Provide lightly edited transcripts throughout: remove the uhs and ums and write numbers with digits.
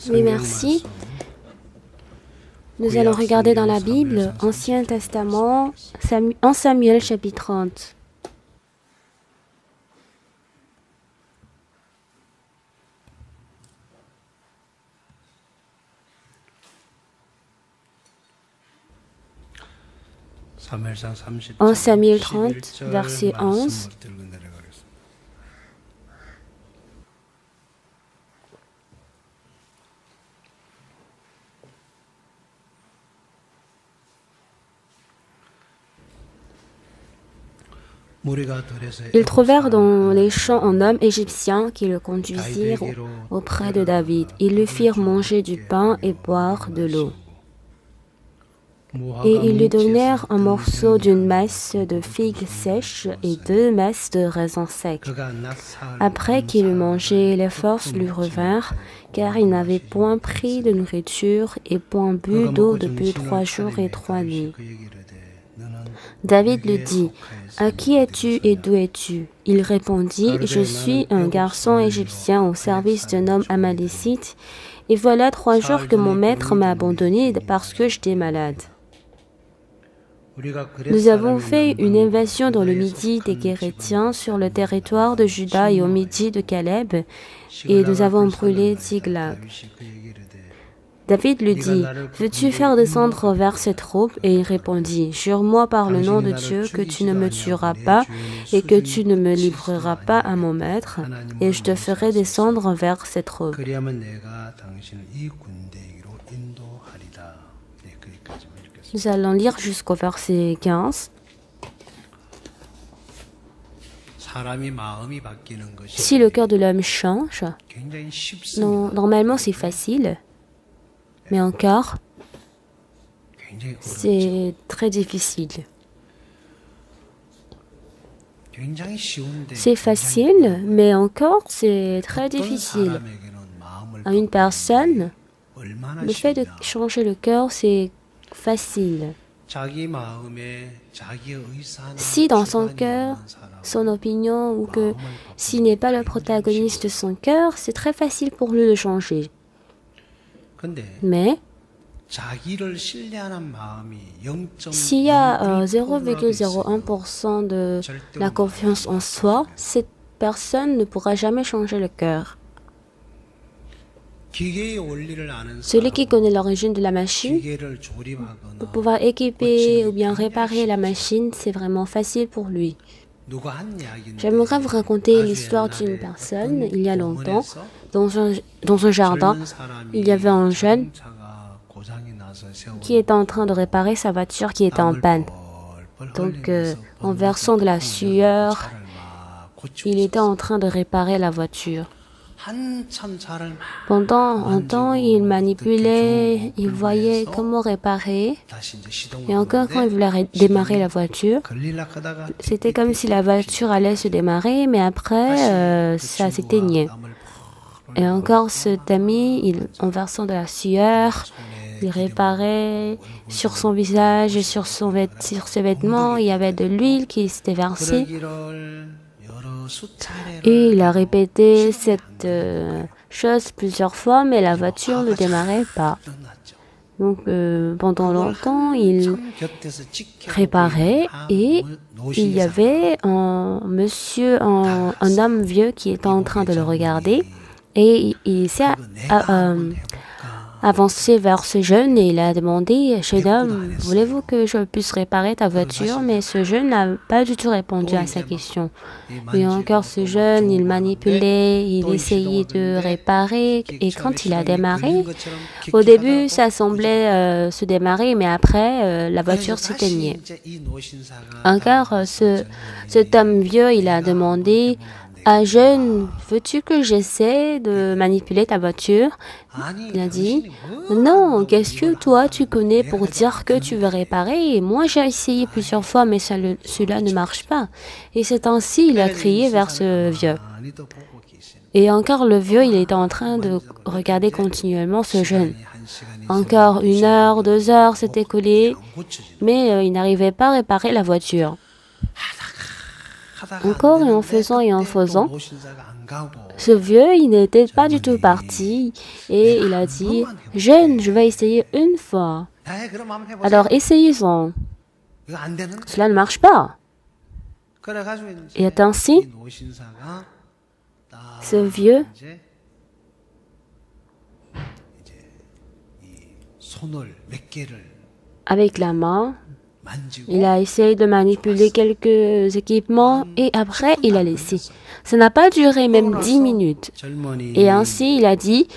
Oui, merci. Nous allons regarder dans la Bible, Ancien Testament, en Samuel chapitre 30. En Samuel 30, verset 11. Ils trouvèrent dans les champs un homme égyptien qui le conduisirent auprès de David. Ils lui firent manger du pain et boire de l'eau. Et ils lui donnèrent un morceau d'une messe de figues sèches et 2 messes de raisins secs. Après qu'il eut mangé, les forces lui revinrent, car il n'avait point pris de nourriture et point bu d'eau depuis 3 jours et 3 nuits. David lui dit, « À qui es-tu et d'où es-tu » Il répondit, « Je suis un garçon égyptien au service d'un homme amalécite, et voilà 3 jours que mon maître m'a abandonné parce que j'étais malade. » Nous avons fait une invasion dans le midi des Guérétiens sur le territoire de Juda et au midi de Caleb, et nous avons brûlé Tiglag. David lui dit, « Veux-tu faire descendre vers ces troupes ?» Et il répondit, « Jure-moi par le nom de Dieu que tu ne me tueras pas et que tu ne me livreras pas à mon maître, et je te ferai descendre vers ces troupes. » Nous allons lire jusqu'au verset 15. Si le cœur de l'homme change, normalement c'est facile, mais encore, c'est très difficile. C'est facile, mais encore, c'est très difficile. À une personne, le fait de changer le cœur, c'est facile. Si dans son cœur, son opinion, ou que s'il n'est pas le protagoniste de son cœur, c'est très facile pour lui de changer. Mais s'il y a 0,01% de la confiance en soi, cette personne ne pourra jamais changer le cœur. Celui qui connaît l'origine de la machine, pour pouvoir équiper ou bien réparer la machine, c'est vraiment facile pour lui. J'aimerais vous raconter l'histoire d'une personne, il y a longtemps, dans un jardin, il y avait un jeune qui était en train de réparer sa voiture qui était en panne. Donc, en versant de la sueur, il était en train de réparer la voiture. Pendant un temps, il manipulait, il voyait comment réparer. Et encore, quand il voulait démarrer la voiture, c'était comme si la voiture allait se démarrer, mais après, ça s'éteignait. Et encore, cet ami, en versant de la sueur, il réparait sur son visage et sur ses vêtements. Il y avait de l'huile qui s'était versée. Et il a répété cette chose plusieurs fois, mais la voiture ne démarrait pas. Donc, pendant longtemps, il réparait et il y avait un homme vieux qui était en train de le regarder et il s'est avancé vers ce jeune et il a demandé, « Jeune homme, voulez-vous que je puisse réparer ta voiture ?» Mais ce jeune n'a pas du tout répondu à sa question. Et encore ce jeune, il manipulait, il essayait de réparer et quand il a démarré, au début ça semblait se démarrer, mais après la voiture s'éteignait. Encore cet homme vieux, il a demandé, « Ah jeune, veux-tu que j'essaie de manipuler ta voiture ?» Il a dit, « Non, qu'est-ce que toi tu connais pour dire que tu veux réparer? Moi j'ai essayé plusieurs fois, mais cela ne marche pas. » Et c'est ainsi il a crié vers ce vieux. Et encore le vieux, il était en train de regarder continuellement ce jeune. Encore 1 heure, 2 heures s'est écoulé, mais il n'arrivait pas à réparer la voiture. encore et en faisant, ce vieux, il n'était pas du tout parti et il a dit, jeune, je vais essayer une fois. Alors essayez-en. Cela ne marche pas. Et ainsi, ce vieux avec la main, il a essayé de manipuler quelques équipements et après il a laissé. Ça n'a pas duré même 10 minutes. Et ainsi il a dit,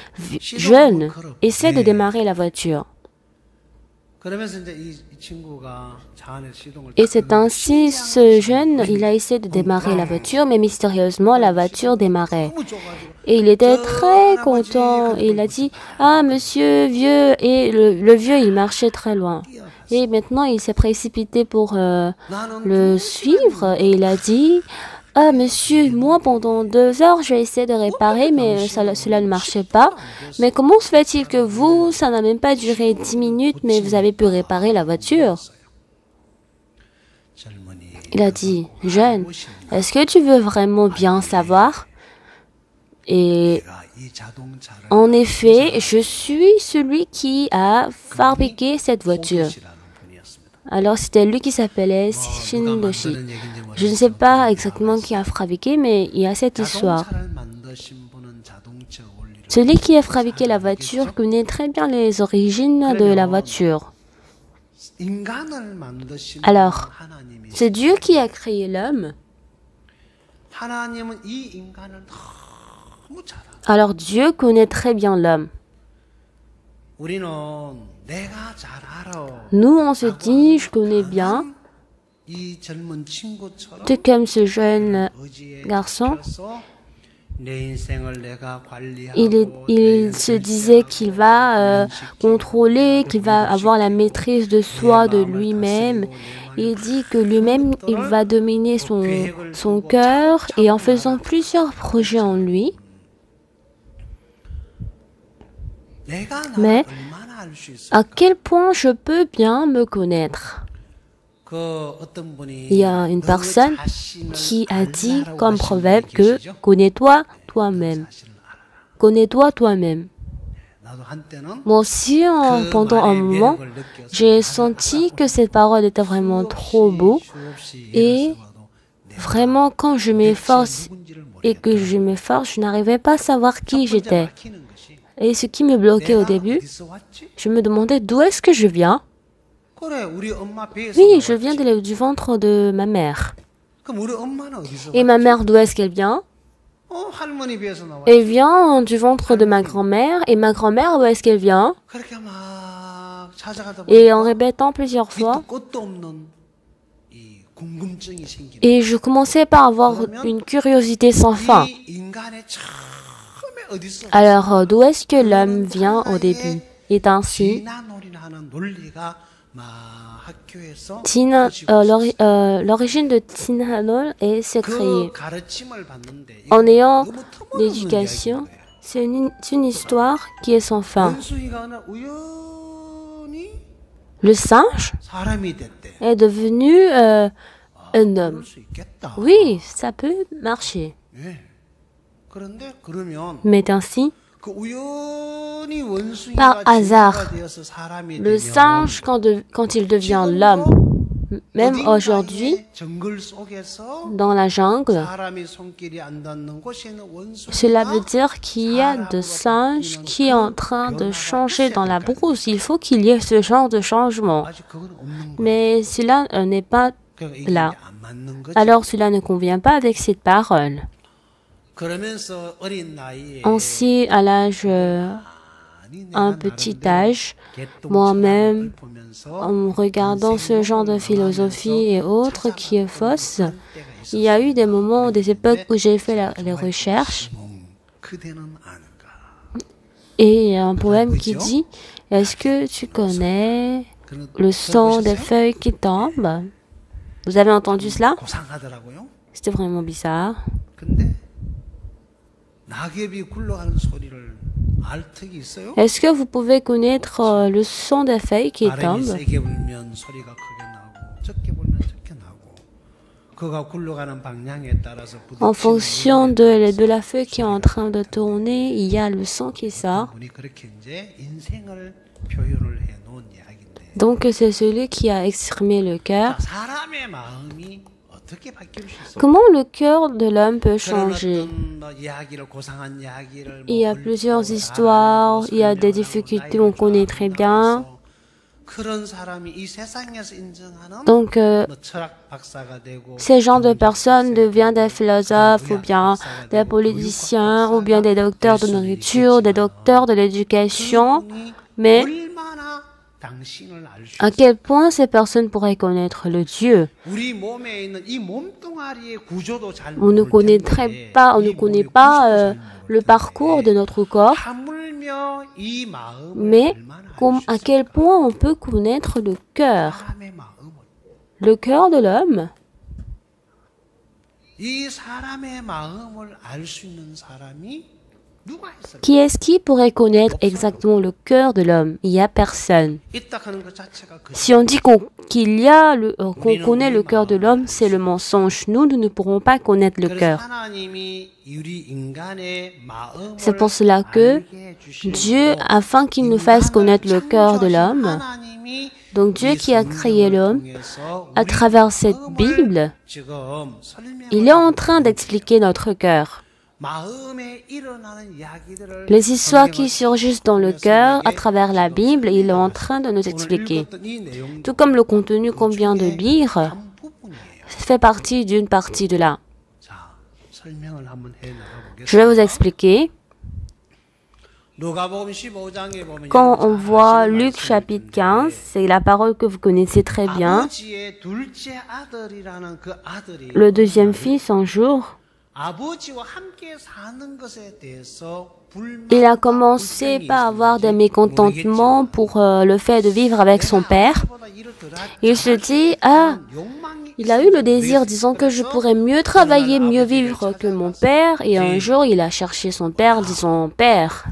jeune, essaie de démarrer la voiture. Et c'est ainsi, ce jeune, il a essayé de démarrer la voiture, mais mystérieusement, la voiture démarrait. Et il était très content. Et il a dit, ah, monsieur vieux. Et le vieux, il marchait très loin. Et maintenant, il s'est précipité pour le suivre. Et il a dit, ah, monsieur, moi, pendant 2 heures, j'ai essayé de réparer, mais cela ne marchait pas. Mais comment se fait-il que vous, ça n'a même pas duré 10 minutes, mais vous avez pu réparer la voiture? Il a dit, jeune, est-ce que tu veux vraiment bien savoir? Et en effet, je suis celui qui a fabriqué cette voiture. Alors, c'était lui qui s'appelait Shindoshi. Je ne sais pas exactement qui a fabriqué, mais il y a cette histoire. Celui qui a fabriqué la voiture connaît très bien les origines de la voiture. Alors, c'est Dieu qui a créé l'homme. Alors, Dieu connaît très bien l'homme. Nous, on se dit, je connais bien, tout comme ce jeune garçon, il se disait qu'il va contrôler, qu'il va avoir la maîtrise de soi, de lui-même. Il dit que lui-même, il va dominer son cœur et en faisant plusieurs projets en lui. Mais à quel point je peux bien me connaître? Il y a une personne qui a dit comme proverbe que connais-toi toi-même. Connais-toi toi-même. Moi aussi, pendant un moment, j'ai senti que cette parole était vraiment trop beau. Et vraiment, quand je m'efforce je n'arrivais pas à savoir qui j'étais. Et ce qui me bloquait au début, je me demandais d'où est-ce que je viens. Oui, je viens du ventre de ma mère. Et ma mère, d'où est-ce qu'elle vient? Elle vient du ventre de ma grand-mère. Et ma grand-mère, d'où est-ce qu'elle vient? Et en répétant plusieurs fois, et je commençais par avoir une curiosité sans fin. Alors, d'où est-ce que l'homme vient au début? Et ainsi, l'origine de Tinhanol s'est créée. En ayant l'éducation, c'est une histoire qui est sans fin. Le singe est devenu un homme. Oui, ça peut marcher. Mais ainsi, par hasard, le singe, quand il devient l'homme, même aujourd'hui, dans la jungle, cela veut dire qu'il y a des singes qui sont en train de changer dans la brousse. Il faut qu'il y ait ce genre de changement. Mais cela n'est pas là. Alors cela ne convient pas avec cette parole. Ainsi, à un petit âge, moi-même, en regardant ce genre de philosophie et autres qui est fausse, il y a eu des moments, des époques où j'ai fait les recherches. Et il y a un poème qui dit « Est-ce que tu connais le son des feuilles qui tombent ?» Vous avez entendu cela? C'était vraiment bizarre. Est-ce que vous pouvez connaître le son des feuilles qui tombent? En fonction de la feuille qui est en train de tourner, il y a le sang qui sort. Donc c'est celui qui a exprimé le cœur. Comment le cœur de l'homme peut changer? Il y a plusieurs histoires, il y a des difficultés, on connaît très bien. Donc, ces genres de personnes deviennent des philosophes, ou bien des politiciens, ou bien des docteurs de nourriture, des docteurs de l'éducation. Mais à quel point ces personnes pourraient connaître le Dieu? On ne connaît pas le parcours de notre corps, mais à quel point on peut connaître le cœur de l'homme. Qui est-ce qui pourrait connaître exactement le cœur de l'homme? Il n'y a personne. Si on dit qu'on connaît le cœur de l'homme, c'est le mensonge. Nous ne pourrons pas connaître le cœur. C'est pour cela que Dieu, afin qu'il nous fasse connaître le cœur de l'homme, donc Dieu qui a créé l'homme, à travers cette Bible, il est en train d'expliquer notre cœur. Les histoires qui surgissent dans le cœur à travers la Bible, il est en train de nous expliquer. Tout comme le contenu qu'on vient de lire fait partie d'une partie de là. Je vais vous expliquer. Quand on voit Luc chapitre 15, c'est la parole que vous connaissez très bien. Le deuxième fils, un jour, il a commencé par avoir des mécontentements pour le fait de vivre avec son père. Il se dit, il a eu le désir, disons que je pourrais mieux travailler, mieux vivre que mon père. Et un jour, il a cherché son père, disant, Père,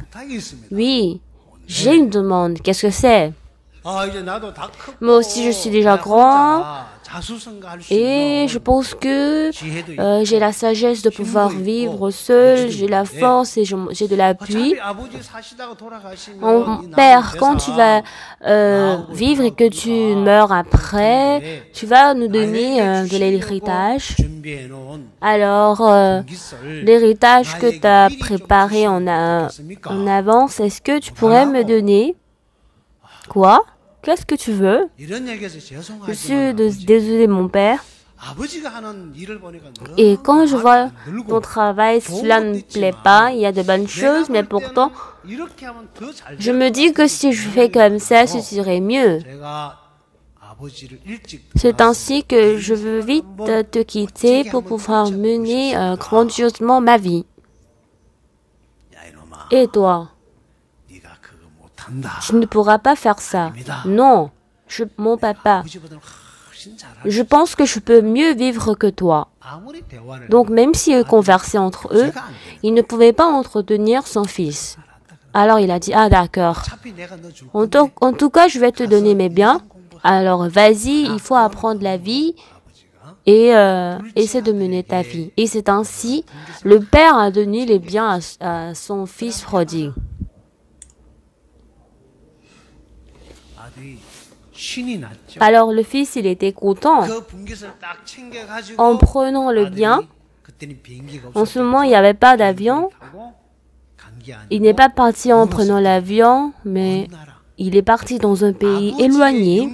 oui, j'ai une demande, qu'est-ce que c'est? Moi aussi, je suis déjà grand. Et je pense que j'ai la sagesse de pouvoir vivre seul, j'ai la force et j'ai de l'appui. Mon père, quand tu vas vivre et que tu meurs après, tu vas nous donner de l'héritage. Alors, l'héritage que tu as préparé en avance, est-ce que tu pourrais me donner? Quoi? Qu'est-ce que tu veux? Je suis désolé, mon père. Et quand je vois ton travail, cela ne me plaît pas. Il y a de bonnes choses, mais pourtant, je me dis que si je fais comme ça, ce serait mieux. C'est ainsi que je veux vite te quitter pour pouvoir mener grandiosement ma vie. Et toi? Tu ne pourras pas faire ça. Non, mon papa, je pense que je peux mieux vivre que toi. Donc même s'ils conversaient entre eux, il ne pouvait pas entretenir son fils. Alors il a dit, d'accord, en tout cas je vais te donner mes biens, alors vas-y, il faut apprendre la vie et essaie de mener ta vie. Et c'est ainsi, le père a donné les biens à son fils prodigue. Alors le fils, il était content. En prenant le bien, en ce moment, il n'y avait pas d'avion. Il n'est pas parti en prenant l'avion, mais il est parti dans un pays éloigné.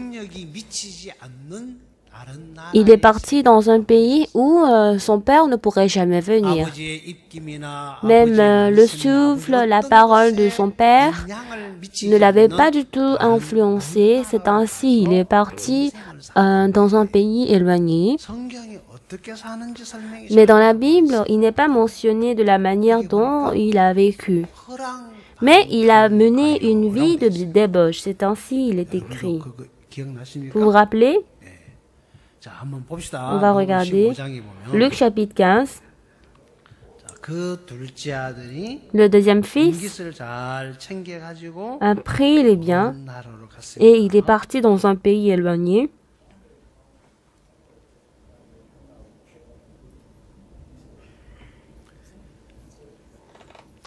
Il est parti dans un pays où son père ne pourrait jamais venir. Même le souffle, la parole de son père ne l'avait pas du tout influencé. C'est ainsi, il est parti dans un pays éloigné. Mais dans la Bible, il n'est pas mentionné de la manière dont il a vécu. Mais il a mené une vie de débauche. C'est ainsi, il est écrit. Vous vous rappelez? On va regarder Luc chapitre 15. Le deuxième fils a pris les biens et il est parti dans un pays éloigné.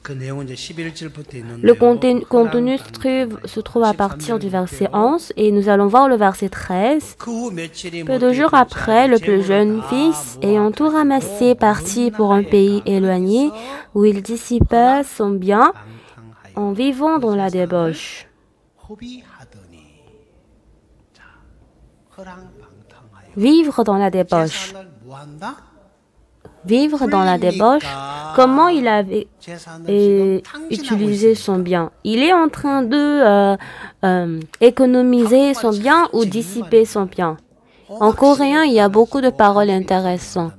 Le contenu se trouve à partir du verset 11 et nous allons voir le verset 13. Peu de jours après, le plus jeune fils, ayant tout ramassé, partit pour un pays éloigné où il dissipa son bien en vivant dans la débauche. Vivre dans la débauche. Vivre dans la débauche, comment il avait utilisé son bien. Il est en train de économiser son bien ou dissiper son bien. En coréen, il y a beaucoup de paroles intéressantes.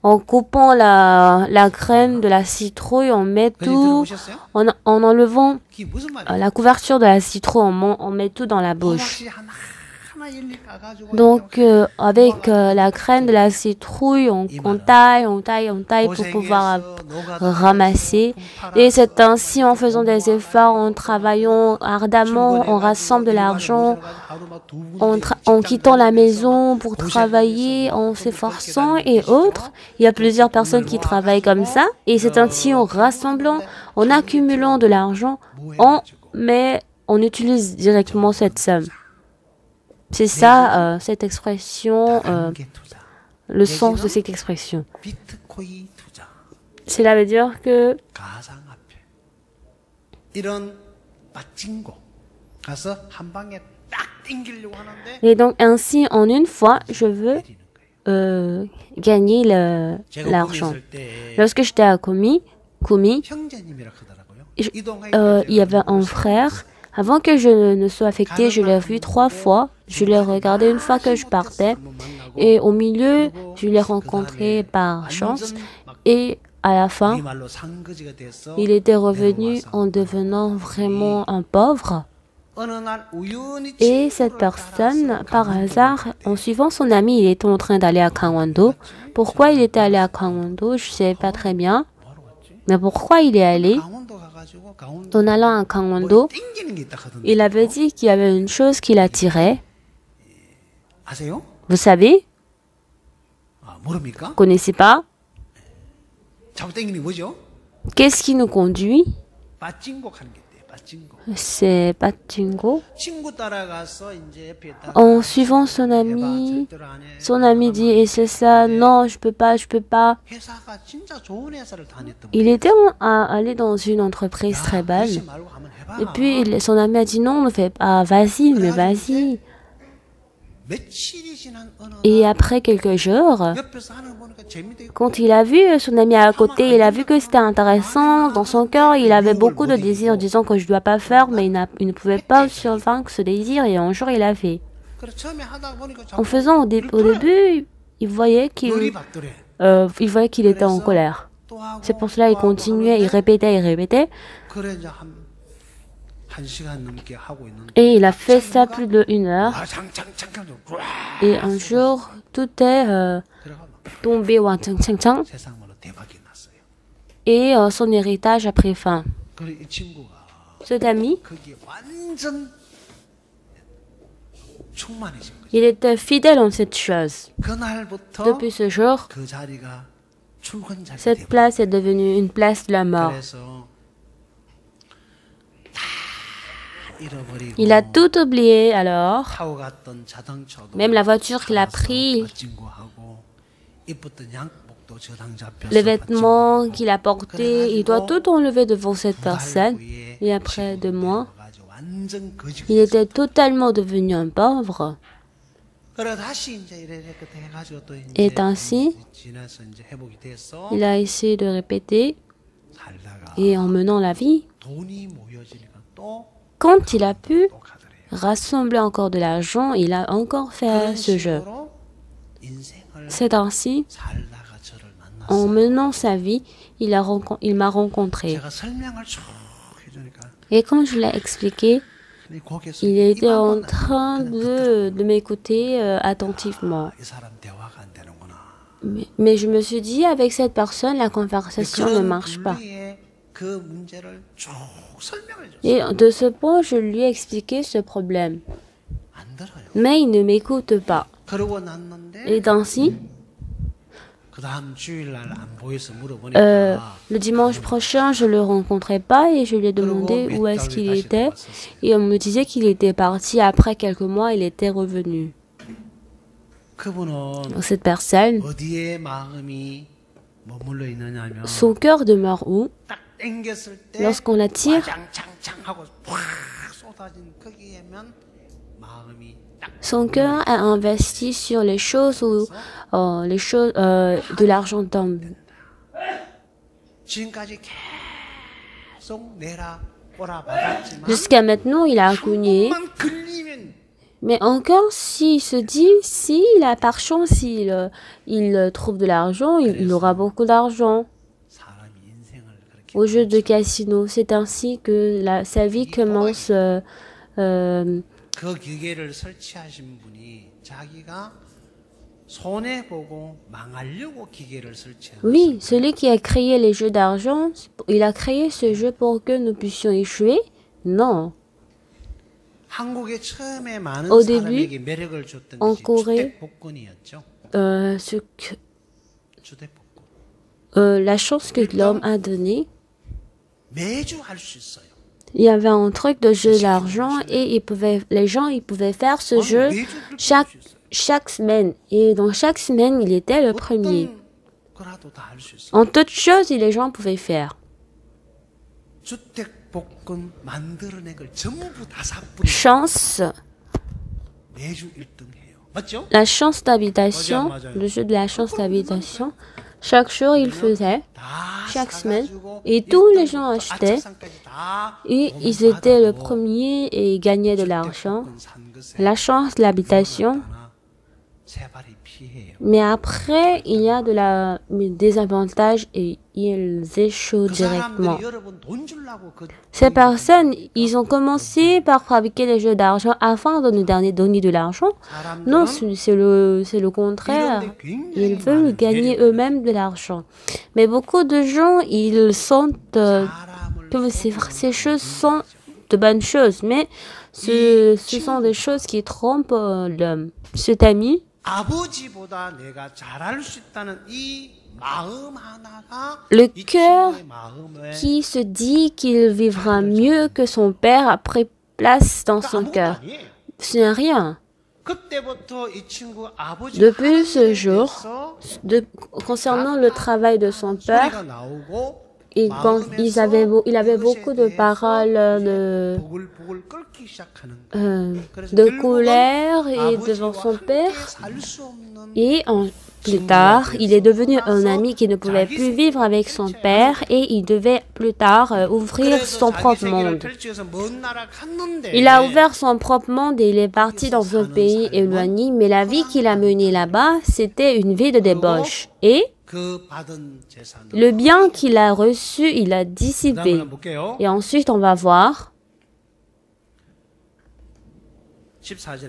En coupant la graine de la citrouille, on met tout, en enlevant la couverture de la citrouille, on met tout dans la bouche. Donc, avec la graine de la citrouille, on taille pour pouvoir ramasser. Et c'est ainsi, en faisant des efforts, en travaillant ardemment, on rassemble de l'argent, en quittant la maison pour travailler, en s'efforçant et autres. Il y a plusieurs personnes qui travaillent comme ça. Et c'est ainsi, en rassemblant, en accumulant de l'argent, on utilise directement cette somme. C'est ça, cette expression, le sens de cette expression. Cela veut dire que et donc ainsi, en une fois, je veux gagner l'argent. Lorsque j'étais à Kumi, il y avait un frère. Avant que je ne sois affectée, je l'ai vu 3 fois. Je l'ai regardé une fois que je partais. Et au milieu, je l'ai rencontré par chance. Et à la fin, il était revenu en devenant vraiment un pauvre. Et cette personne, par hasard, en suivant son ami, il était en train d'aller à Gangwon-do. Pourquoi il était allé à Gangwon-do, je ne sais pas très bien. Mais pourquoi il est allé? En allant à Gangwon-do, il avait dit qu'il y avait une chose qui l'attirait. Vous savez? Vous ne connaissez pas? Qu'est-ce qui nous conduit? C'est pachinko. En suivant son ami dit, et c'est ça, non, je peux pas. Il était allé dans une entreprise très belle. Et puis, son ami a dit, non, ne fais pas, vas-y, mais vas-y. Et après quelques jours, quand il a vu son ami à côté, il a vu que c'était intéressant. Dans son cœur, il avait beaucoup de désirs, disant que je ne dois pas faire, mais il ne pouvait pas survaincre ce désir. Et un jour, il a fait. En faisant au début, il voyait qu'il était en colère. C'est pour cela qu'il continuait, il répétait. Et il a fait ça plus d'1 heure. Et un jour, tout est tombé au chang. Et son héritage a pris fin. Cet ami, il était fidèle en cette chose. Depuis ce jour, cette place est devenue une place de la mort. Il a tout oublié alors, même la voiture qu'il a pris, les vêtements qu'il a portés, il doit tout enlever devant cette personne. Et après 2 mois, il était totalement devenu un pauvre. Et ainsi, il a essayé de répéter, et en menant la vie, quand il a pu rassembler encore de l'argent, il a encore fait ce jeu. C'est ainsi, en menant sa vie, il m'a rencontré. Et quand je l'ai expliqué, il était en train de m'écouter attentivement. Mais je me suis dit, avec cette personne, la conversation ne marche pas. Et de ce point, je lui ai expliqué ce problème. Mais il ne m'écoute pas. Et ainsi, Le dimanche prochain, je ne le rencontrais pas et je lui ai demandé où est-ce qu'il était. Et on me disait qu'il était parti. Après quelques mois, il était revenu. Cette personne, son cœur demeure où? Lorsqu'on l'attire, son cœur a investi sur les choses où de l'argent tombe. Jusqu'à maintenant, il a cogné. Mais encore, s'il se dit, s'il a par chance, il trouve de l'argent, il aura beaucoup d'argent. Au jeu de casino, c'est ainsi que sa vie commence. Oui, celui qui a créé les jeux d'argent, il a créé ce jeu pour que nous puissions échouer? Non. Au début, en Corée, la chance que l'homme a donnée, il y avait un truc de jeu d'argent et les gens pouvaient faire ce jeu chaque semaine. Et dans chaque semaine, il était le premier. En toutes choses, les gens pouvaient faire. Chance. La chance d'habitation, le jeu de la chance d'habitation, chaque jour il faisait, chaque semaine, et tous les gens achetaient, et ils étaient le premier et ils gagnaient de l'argent. La chance de l'habitation. Mais après, il y a des avantages et ils échouent directement. Ces personnes, ils ont commencé par fabriquer des jeux d'argent afin de nous donner de l'argent. Non, c'est le contraire. Ils veulent gagner eux-mêmes de l'argent. Mais beaucoup de gens, ils sentent que ces choses sont de bonnes choses. Mais ce sont des choses qui trompent l'homme. Cet ami, le cœur qui se dit qu'il vivra mieux que son père a pris place dans son cœur. Ce n'est rien. Depuis ce jour, concernant le travail de son père, il avait beaucoup de paroles de colère et devant son père. Et plus tard, il est devenu un ami qui ne pouvait plus vivre avec son père et il devait plus tard ouvrir son propre monde. Il a ouvert son propre monde et il est parti dans un pays éloigné, mais la vie qu'il a menée là-bas, c'était une vie de débauche. Et le bien qu'il a reçu, il a dissipé. Et ensuite, on va voir.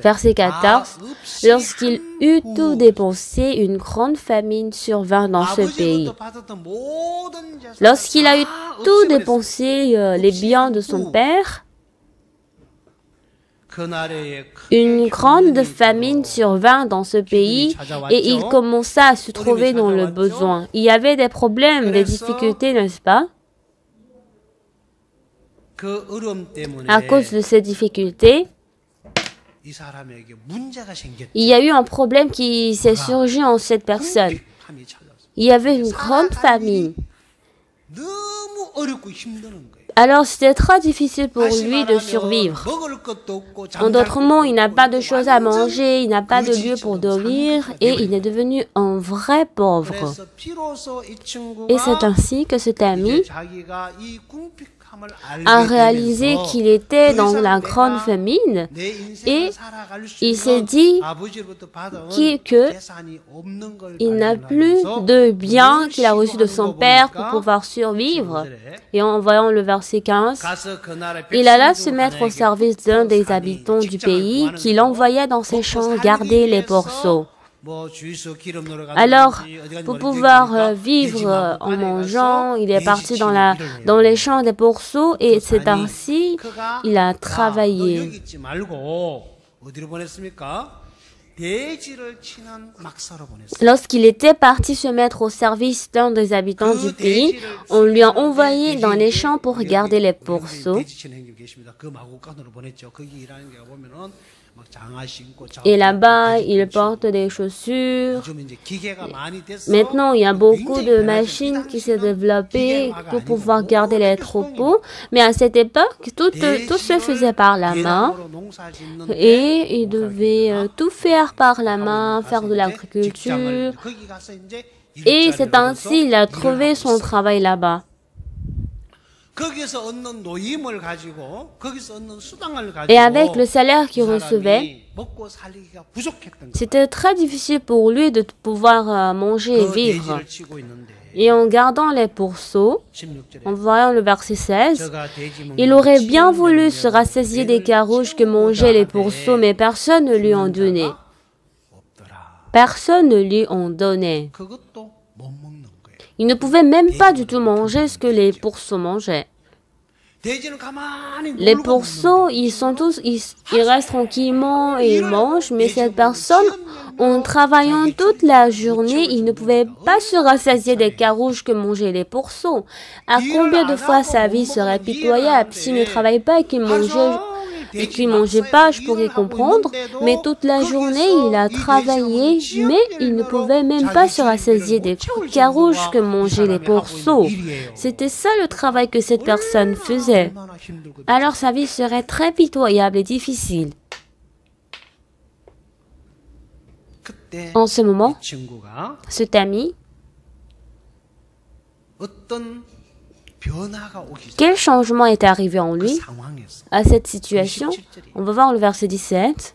Verset 14. Lorsqu'il eut tout dépensé, une grande famine survint dans ce pays. Lorsqu'il a eu tout dépensé, les biens de son père, une grande famine survint dans ce pays et il commença à se trouver dans le besoin. Il y avait des problèmes, des difficultés, n'est-ce pas? À cause de ces difficultés, il y a eu un problème qui s'est surgi en cette personne. Il y avait une grande famine. Alors, c'était très difficile pour lui de survivre. En d'autres mots, il n'a pas de choses à manger, il n'a pas de lieu pour dormir et il est devenu un vrai pauvre. Et c'est ainsi que cet ami a réalisé qu'il était dans la grande famine et il s'est dit qu'il n'a plus de biens qu'il a reçus de son père pour pouvoir survivre. Et en voyant le verset 15, il alla se mettre au service d'un des habitants du pays qui l'envoyait dans ses champs garder les porceaux. Alors, pour pouvoir vivre en mangeant, il est parti dans les champs des porceaux et c'est ainsi il a travaillé. Lorsqu'il était parti se mettre au service d'un des habitants du pays, on lui a envoyé dans les champs pour garder les pourceaux. Et là-bas, il porte des chaussures. Maintenant, il y a beaucoup de machines qui s'est développées pour pouvoir garder les troupeaux. Mais à cette époque, tout se faisait par la main. Et il devait tout faire par la main, faire de l'agriculture. Et c'est ainsi qu'il a trouvé son travail là-bas. Et avec le salaire qu'il recevait, c'était très difficile pour lui de pouvoir manger et vivre. Et en gardant les pourceaux, en voyant le verset 16, il aurait bien voulu se rassasier des carouges que mangeaient les pourceaux, mais personne ne lui en donnait. Personne ne lui en donnait. Il ne pouvait même pas du tout manger ce que les pourceaux mangeaient. Les pourceaux, ils restent tranquillement et ils mangent, mais cette personne, en travaillant toute la journée, il ne pouvait pas se rassasier des carouges que mangeaient les pourceaux. À combien de fois sa vie serait pitoyable s'il ne travaillait pas et qu'il mangeait pas, je pourrais comprendre, mais toute la journée, il a travaillé, mais il ne pouvait même pas se rassasier des carouges que mangeaient les pourceaux. C'était ça le travail que cette personne faisait. Alors sa vie serait très pitoyable et difficile. En ce moment, cet ami, quel changement est arrivé en lui à cette situation? On va voir le verset 17.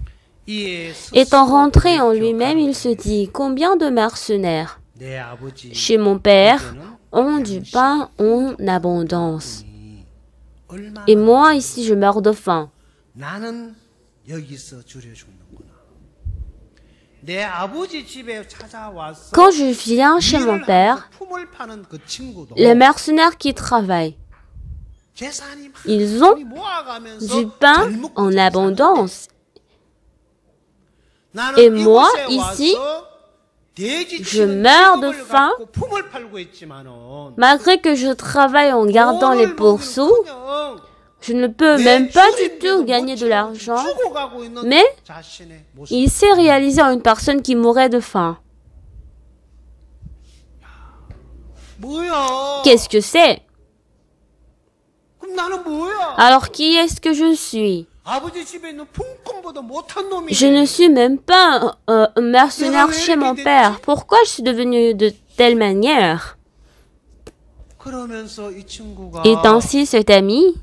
Étant rentré en lui-même, il se dit, combien de mercenaires chez mon père ont du pain en abondance. Et moi, ici, je meurs de faim. Quand je viens chez mon père, les mercenaires qui travaillent, ils ont du pain en abondance. Et moi, ici, je meurs de faim, malgré que je travaille en gardant les pourceaux. Je ne peux même pas du tout gagner de l'argent, mais il s'est réalisé en une personne qui mourait de faim. Qu'est-ce que c'est? Alors qui est-ce que je suis? Je ne suis même pas un mercenaire chez mon père. Pourquoi je suis devenu de telle manière? Et ainsi cet ami,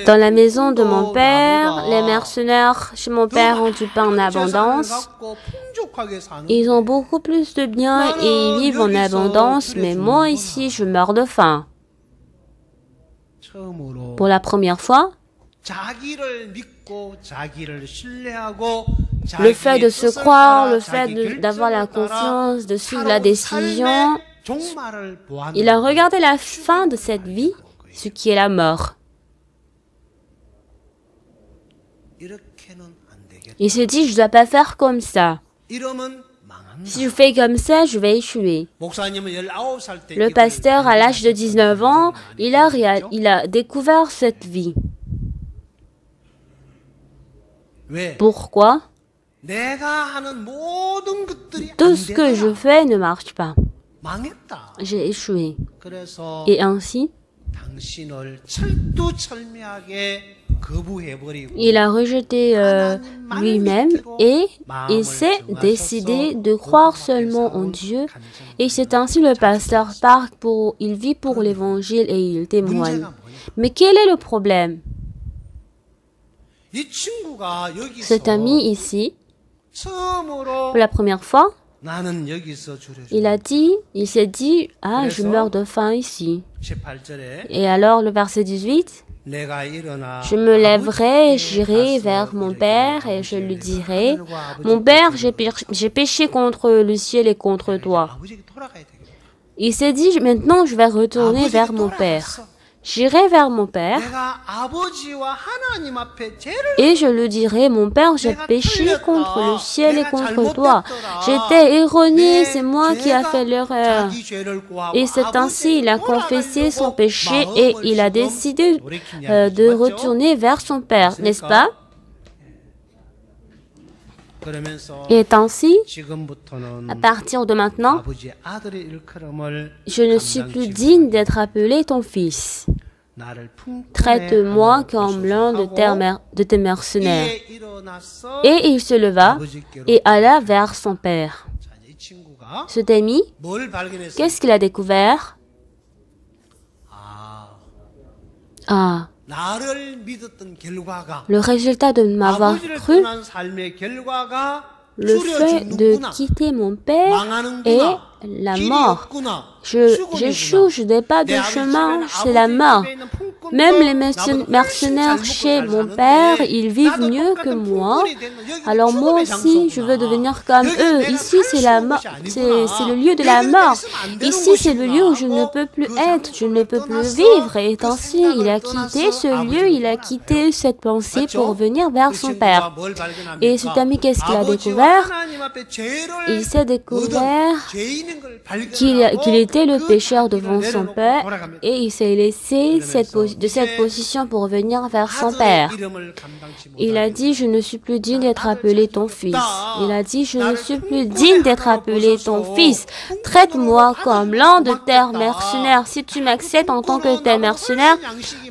dans la maison de mon père, les mercenaires chez mon père ont du pain en abondance. Ils ont beaucoup plus de biens et ils vivent en abondance, mais moi ici, je meurs de faim. Pour la première fois, le fait de se croire, le fait d'avoir la confiance, de suivre la décision, il a regardé la fin de cette vie, ce qui est la mort. Il se dit, je ne dois pas faire comme ça. Si je fais comme ça, je vais échouer. Le pasteur, à l'âge de 19 ans, il a découvert cette vie. Pourquoi? Tout ce que je fais ne marche pas. J'ai échoué. Et ainsi, il a rejeté lui-même et il s'est décidé de croire seulement en Dieu. Et c'est ainsi le pasteur part il vit pour l'évangile et il témoigne. Mais quel est le problème? Cet ami ici, pour la première fois, il s'est dit, ah, je meurs de faim ici. Et alors le verset 18, je me lèverai, j'irai vers mon père et je lui dirai, mon père, j'ai péché contre le ciel et contre toi. Il s'est dit, maintenant je vais retourner vers mon père. J'irai vers mon père et je lui dirai, mon père, j'ai péché contre le ciel et contre toi. J'étais erroné, c'est moi qui ai fait l'erreur. Et c'est ainsi, il a confessé son péché et il a décidé de retourner vers son père, n'est-ce pas? Et ainsi, à partir de maintenant, je ne suis plus digne d'être appelé ton fils. Traite-moi comme l'un de tes mercenaires. Et il se leva et alla vers son père. Cet ami, qu'est-ce qu'il a découvert? Ah, le résultat de m'avoir cru, le fait de quitter mon père est la mort. J'échoue, je n'ai pas de chemin, c'est la mort. Même les mercenaires chez mon père, ils vivent mieux que moi. Alors moi aussi, je veux devenir comme eux. Ici, c'est la mort, c'est le lieu de la mort. Ici, c'est le lieu où je ne peux plus être, je ne peux plus vivre. Et ainsi, il a quitté ce lieu, il a quitté cette pensée pour venir vers son père. Et cet ami, qu'est-ce qu'il a découvert? Il s'est découvert qu'il était le pécheur devant son père et il s'est laissé de cette position pour venir vers son père. Il a dit, je ne suis plus digne d'être appelé ton fils. Il a dit, je ne suis plus digne d'être appelé ton fils. Traite-moi comme l'un de tes mercenaires. Si tu m'acceptes en tant que tes mercenaires,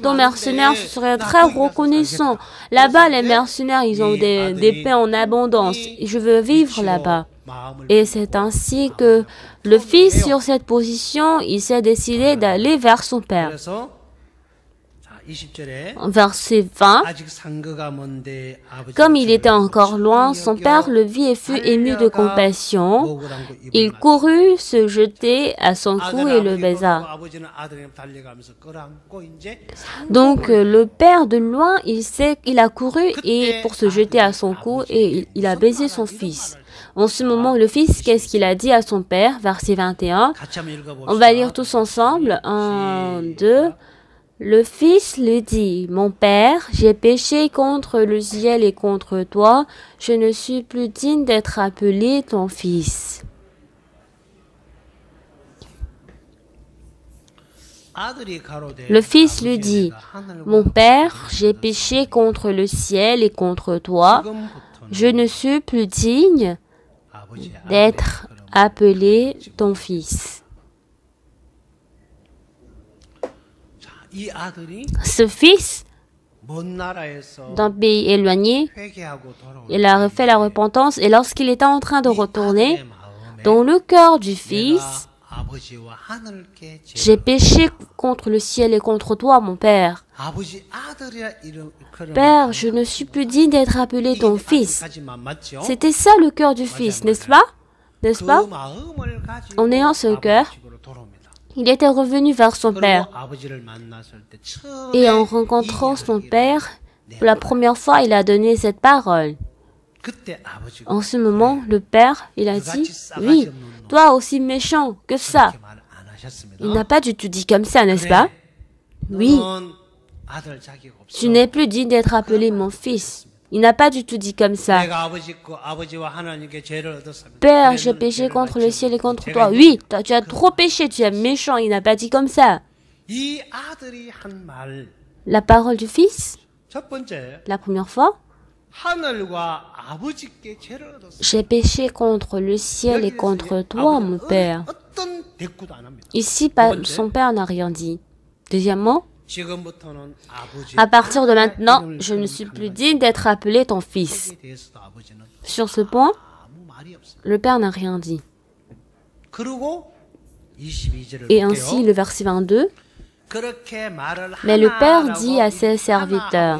ton mercenaire serait très reconnaissant. Là-bas, les mercenaires, ils ont des pains en abondance. Je veux vivre là-bas. Et c'est ainsi que le fils, sur cette position, il s'est décidé d'aller vers son père. Verset 20, comme il était encore loin, son père le vit et fut ému de compassion. Il courut se jeter à son cou et le baisa. Donc le père de loin, il a couru et pour se jeter à son cou et il a baisé son fils. En ce moment, le fils, qu'est-ce qu'il a dit à son père? Verset 21. On va lire tous ensemble. 1, 2. Le fils lui dit, mon père, j'ai péché contre le ciel et contre toi. Je ne suis plus digne d'être appelé ton fils. Le fils lui dit, mon père, j'ai péché contre le ciel et contre toi. Je ne suis plus digne d'être appelé ton fils. Ce fils, d'un pays éloigné, il a refait la repentance et lorsqu'il était en train de retourner, dans le cœur du fils, j'ai péché contre le ciel et contre toi, mon père. Père, je ne suis plus digne d'être appelé ton fils. C'était ça le cœur du fils, n'est-ce pas? N'est-ce pas? En ayant ce cœur, il était revenu vers son père. Et en rencontrant son père, pour la première fois, il a donné cette parole. En ce moment, le père, il a dit, oui, toi aussi méchant que ça. Il n'a pas du tout dit comme ça, n'est-ce pas? Oui, tu n'es plus digne d'être appelé mon fils. Il n'a pas du tout dit comme ça. Père, j'ai péché contre le ciel et contre toi. Oui, toi, tu as trop péché, tu es méchant. Il n'a pas dit comme ça. La parole du fils, la première fois, j'ai péché contre le ciel et contre toi, mon père. Ici, son père n'a rien dit. Deuxièmement, à partir de maintenant, je ne suis plus digne d'être appelé ton fils. Sur ce point, le père n'a rien dit. Et ainsi, le verset 22, mais le père dit à ses serviteurs,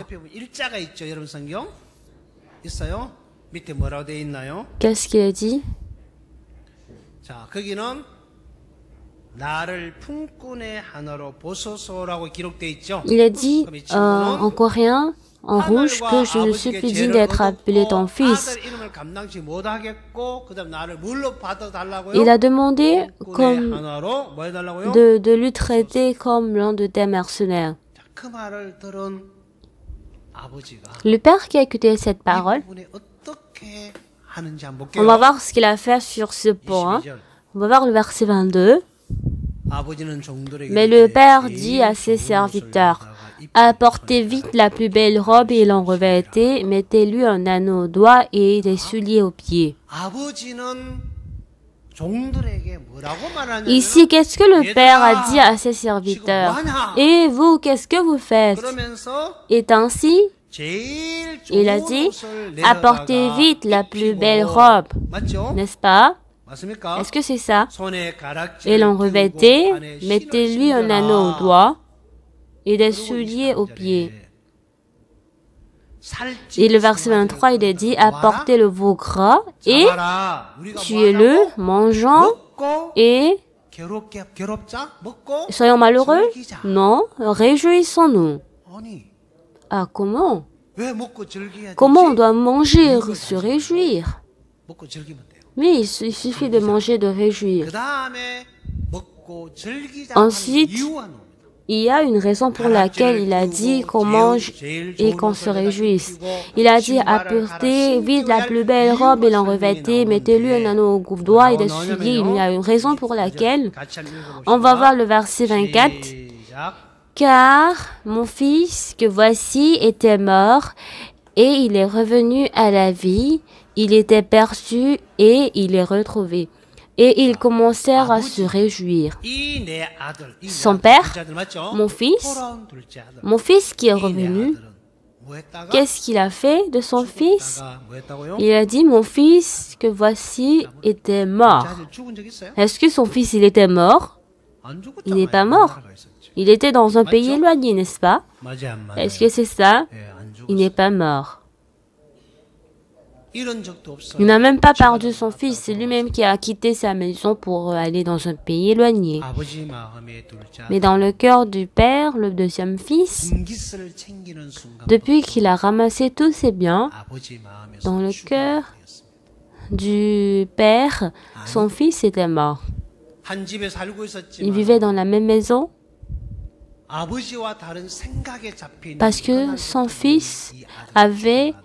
qu'est-ce qu'il a dit? Il a dit en coréen, en rouge que je ne suis plus digne d'être appelé ton fils. Il a demandé de lui traiter comme l'un de tes mercenaires. Le père qui a écouté cette parole, on va voir ce qu'il a fait sur ce point. On va voir le verset 22. Mais le père dit à ses serviteurs, apportez vite la plus belle robe et l'en revêtez, mettez-lui un anneau au doigt et des souliers aux pieds. Ici, qu'est-ce que le père a dit à ses serviteurs? Et vous, qu'est-ce que vous faites? Et ainsi, il a dit, apportez vite la plus belle robe, n'est-ce pas? Est-ce que c'est ça? Et l'en revêtez, mettez-lui un anneau au doigt et des souliers aux pieds. Et le verset 23, il est dit, apportez le veau gras et tuez-le, mangeons et soyons malheureux? Non, réjouissons-nous. Ah, comment? Comment on doit manger, se réjouir? Oui, il suffit de manger, de réjouir. Ensuite, il y a une raison pour laquelle il a dit qu'on mange et qu'on se réjouisse. Il a dit, apportez vite la plus belle robe et l'en revêtez, mettez-lui un anneau au doigt et des souliers. Il y a une raison pour laquelle. On va voir le verset 24. Car mon fils que voici était mort et il est revenu à la vie. Il était perdu et il est retrouvé. Et ils commencèrent à se réjouir. Son père, mon fils qui est revenu, qu'est-ce qu'il a fait de son fils? Il a dit, mon fils que voici était mort. Est-ce que son fils, il était mort? Il n'est pas mort. Il était dans un pays éloigné, n'est-ce pas? Est-ce que c'est ça? Il n'est pas mort. Il n'a même pas perdu son fils, c'est lui-même qui a quitté sa maison pour aller dans un pays éloigné. Mais dans le cœur du père, le deuxième fils, depuis qu'il a ramassé tous ses biens, dans le cœur du père, son fils était mort. Il vivait dans la même maison parce que son fils avait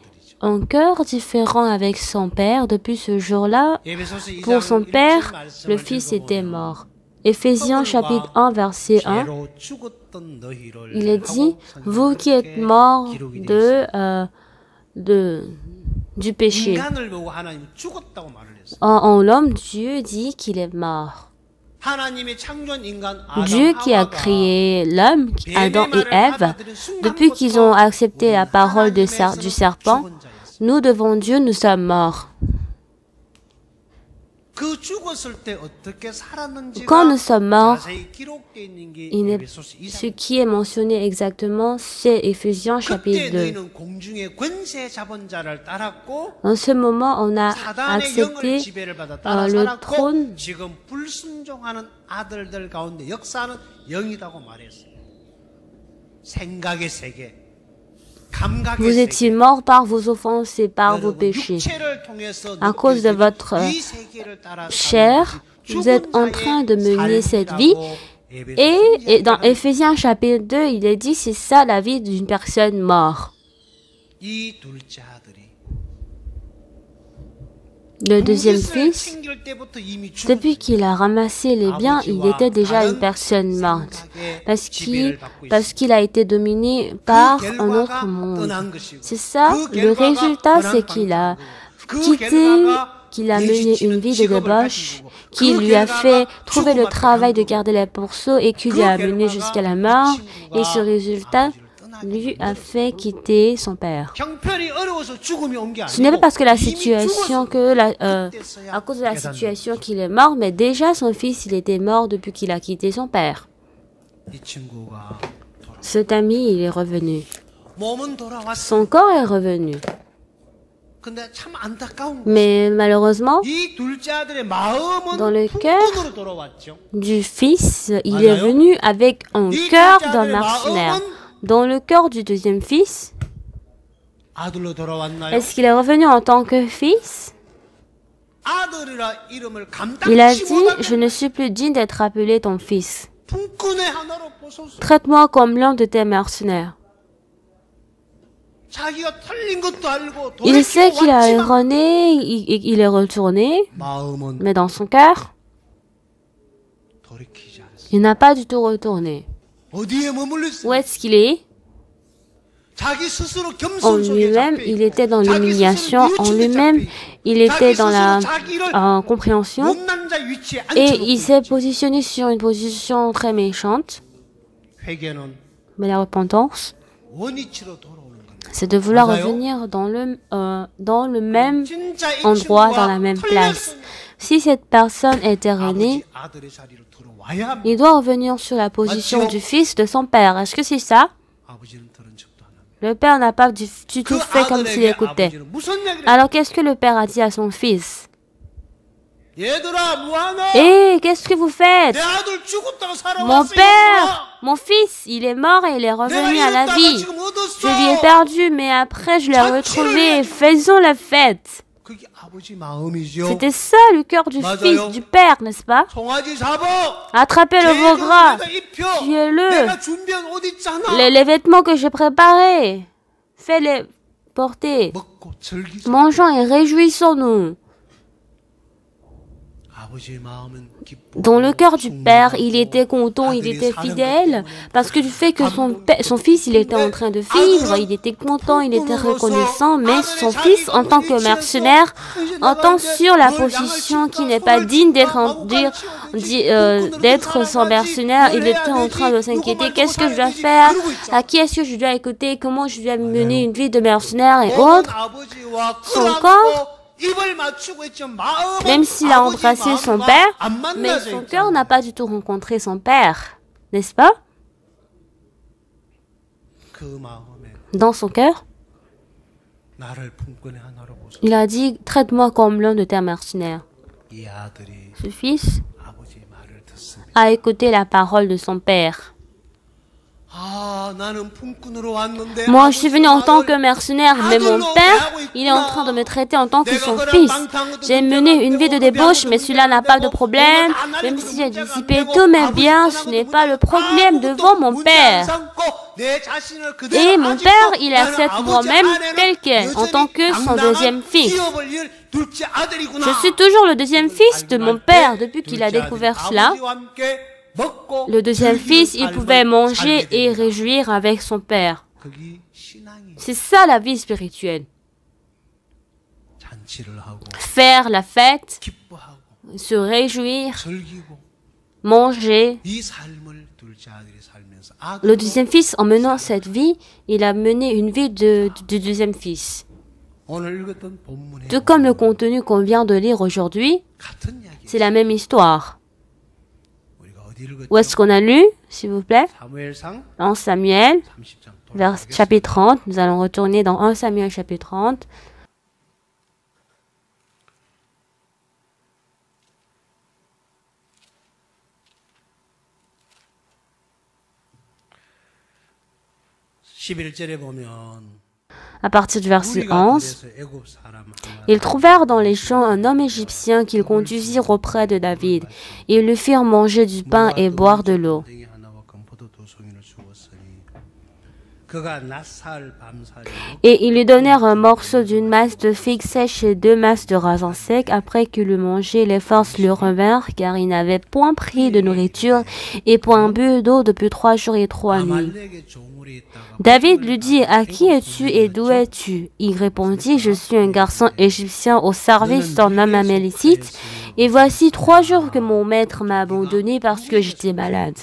un cœur différent avec son père. Depuis ce jour-là, pour son père, le fils était mort. Éphésiens chapitre 1, verset 1, il est dit, vous qui êtes morts du péché. En l'homme, Dieu dit qu'il est mort. Dieu qui a créé l'homme, Adam et Ève, depuis qu'ils ont accepté la parole du serpent, nous devant Dieu, nous sommes morts. Quand nous sommes morts, ce qui est mentionné exactement, c'est Éphésiens chapitre 2. En ce moment, on a accepté le trône. Vous étiez morts par vos offenses et par vos péchés. À cause de votre chair, vous êtes en train de mener cette vie. Et dans Éphésiens chapitre 2, il est dit, c'est ça la vie d'une personne morte. Le deuxième fils, depuis qu'il a ramassé les biens, il était déjà une personne morte, parce qu'il a été dominé par un autre monde. C'est ça, le résultat, c'est qu'il a quitté, qu'il a mené une vie de débauche, qui lui a fait trouver le travail de garder les pourceaux et qui lui a mené jusqu'à la mort, et ce résultat lui a fait quitter son père. Ce n'est pas parce que la situation à cause de la situation qu'il est mort, mais déjà son fils, il était mort depuis qu'il a quitté son père. Cet ami, il est revenu. Son corps est revenu. Mais malheureusement, dans le cœur du fils, il est venu avec un cœur d'un mercenaire. Dans le cœur du deuxième fils, Est-ce qu'il est revenu en tant que fils? Il a dit, je ne suis plus digne d'être appelé ton fils. Traite-moi comme l'un de tes mercenaires. Il sait qu'il a erroné, il est retourné, mais dans son cœur, il n'a pas du tout retourné. Où est-ce qu'il est? En lui-même, il était dans l'humiliation, en lui-même, il était dans la compréhension, et il s'est positionné sur une position très méchante. Mais la repentance, c'est de vouloir revenir dans le même endroit, dans la même place. Si cette personne est erronée, il doit revenir sur la position du fils de son père. Est-ce que c'est ça? Le père n'a pas du tout fait comme s'il écoutait. Alors qu'est-ce que le père a dit à son fils? Hé, qu'est-ce que vous faites? Mon père, mon fils, il est mort et il est revenu à la vie. Je lui ai perdu, mais après je l'ai retrouvé. Faisons la fête. C'était ça le cœur du fils, du père, n'est-ce pas? Attrapez le veau gras, tuez-le. Les vêtements que j'ai préparés, fais-les porter. Mangeons et réjouissons-nous. Dans le cœur du père, il était content, il était fidèle, parce que du fait que son fils, il était en train de vivre, il était content, il était reconnaissant, mais son fils, en tant que mercenaire, entend sur la position qui n'est pas digne d'être son mercenaire, il était en train de s'inquiéter, qu'est-ce que je dois faire, à qui est-ce que je dois écouter, comment je dois mener une vie de mercenaire et autres. Son corps, même s'il a embrassé son père, mais son cœur n'a pas du tout rencontré son père, n'est-ce pas? Dans son cœur, il a dit, traite-moi comme l'un de tes mercenaires. Ce fils a écouté la parole de son père. Moi, je suis venu en tant que mercenaire, mais mon père, il est en train de me traiter en tant que son fils. J'ai mené une vie de débauche, mais celui-là n'a pas de problème. Même si j'ai dissipé tous mes biens, ce n'est pas le problème devant mon père. Et mon père, il accepte moi-même tel quel, en tant que son deuxième fils. Je suis toujours le deuxième fils de mon père depuis qu'il a découvert cela. Le deuxième fils, il pouvait manger et réjouir avec son père. C'est ça la vie spirituelle. Faire la fête, se réjouir, manger. Le deuxième fils, en menant cette vie, il a mené une vie de deuxième fils. Tout comme le contenu qu'on vient de lire aujourd'hui, c'est la même histoire. Où est-ce qu'on a lu, s'il vous plaît? En Samuel, vers chapitre 30. Nous allons retourner dans 1 Samuel chapitre 30. À partir du verset 11, ils trouvèrent dans les champs un homme égyptien qu'ils conduisirent auprès de David. Ils lui firent manger du pain et boire de l'eau. Et ils lui donnèrent un morceau d'une masse de figues sèches et 2 masses de raisins secs. Après qu'il eut mangé, les forces lui revinrent, car il n'avait point pris de nourriture et point bu d'eau depuis 3 jours et 3 nuits. David lui dit, « À qui es-tu et d'où es-tu » Il répondit, « Je suis un garçon égyptien au service d'un homme amalekite, et voici 3 jours que mon maître m'a abandonné parce que j'étais malade. »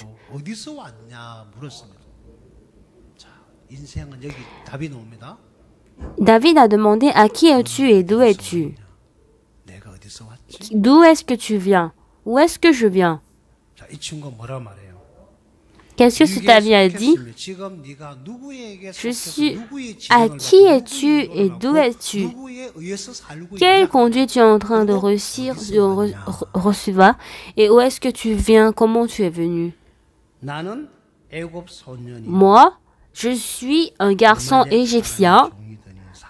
David a demandé, « À qui es-tu et d'où es-tu » D'où est-ce que tu viens? Où est-ce que je viens? Qu'est-ce que cet ami a dit? Je suis... À qui es-tu et d'où es-tu? Quelle conduite tu es en train de recevoir? Et où est-ce que tu viens? Comment tu es venu? Moi, je suis un garçon égyptien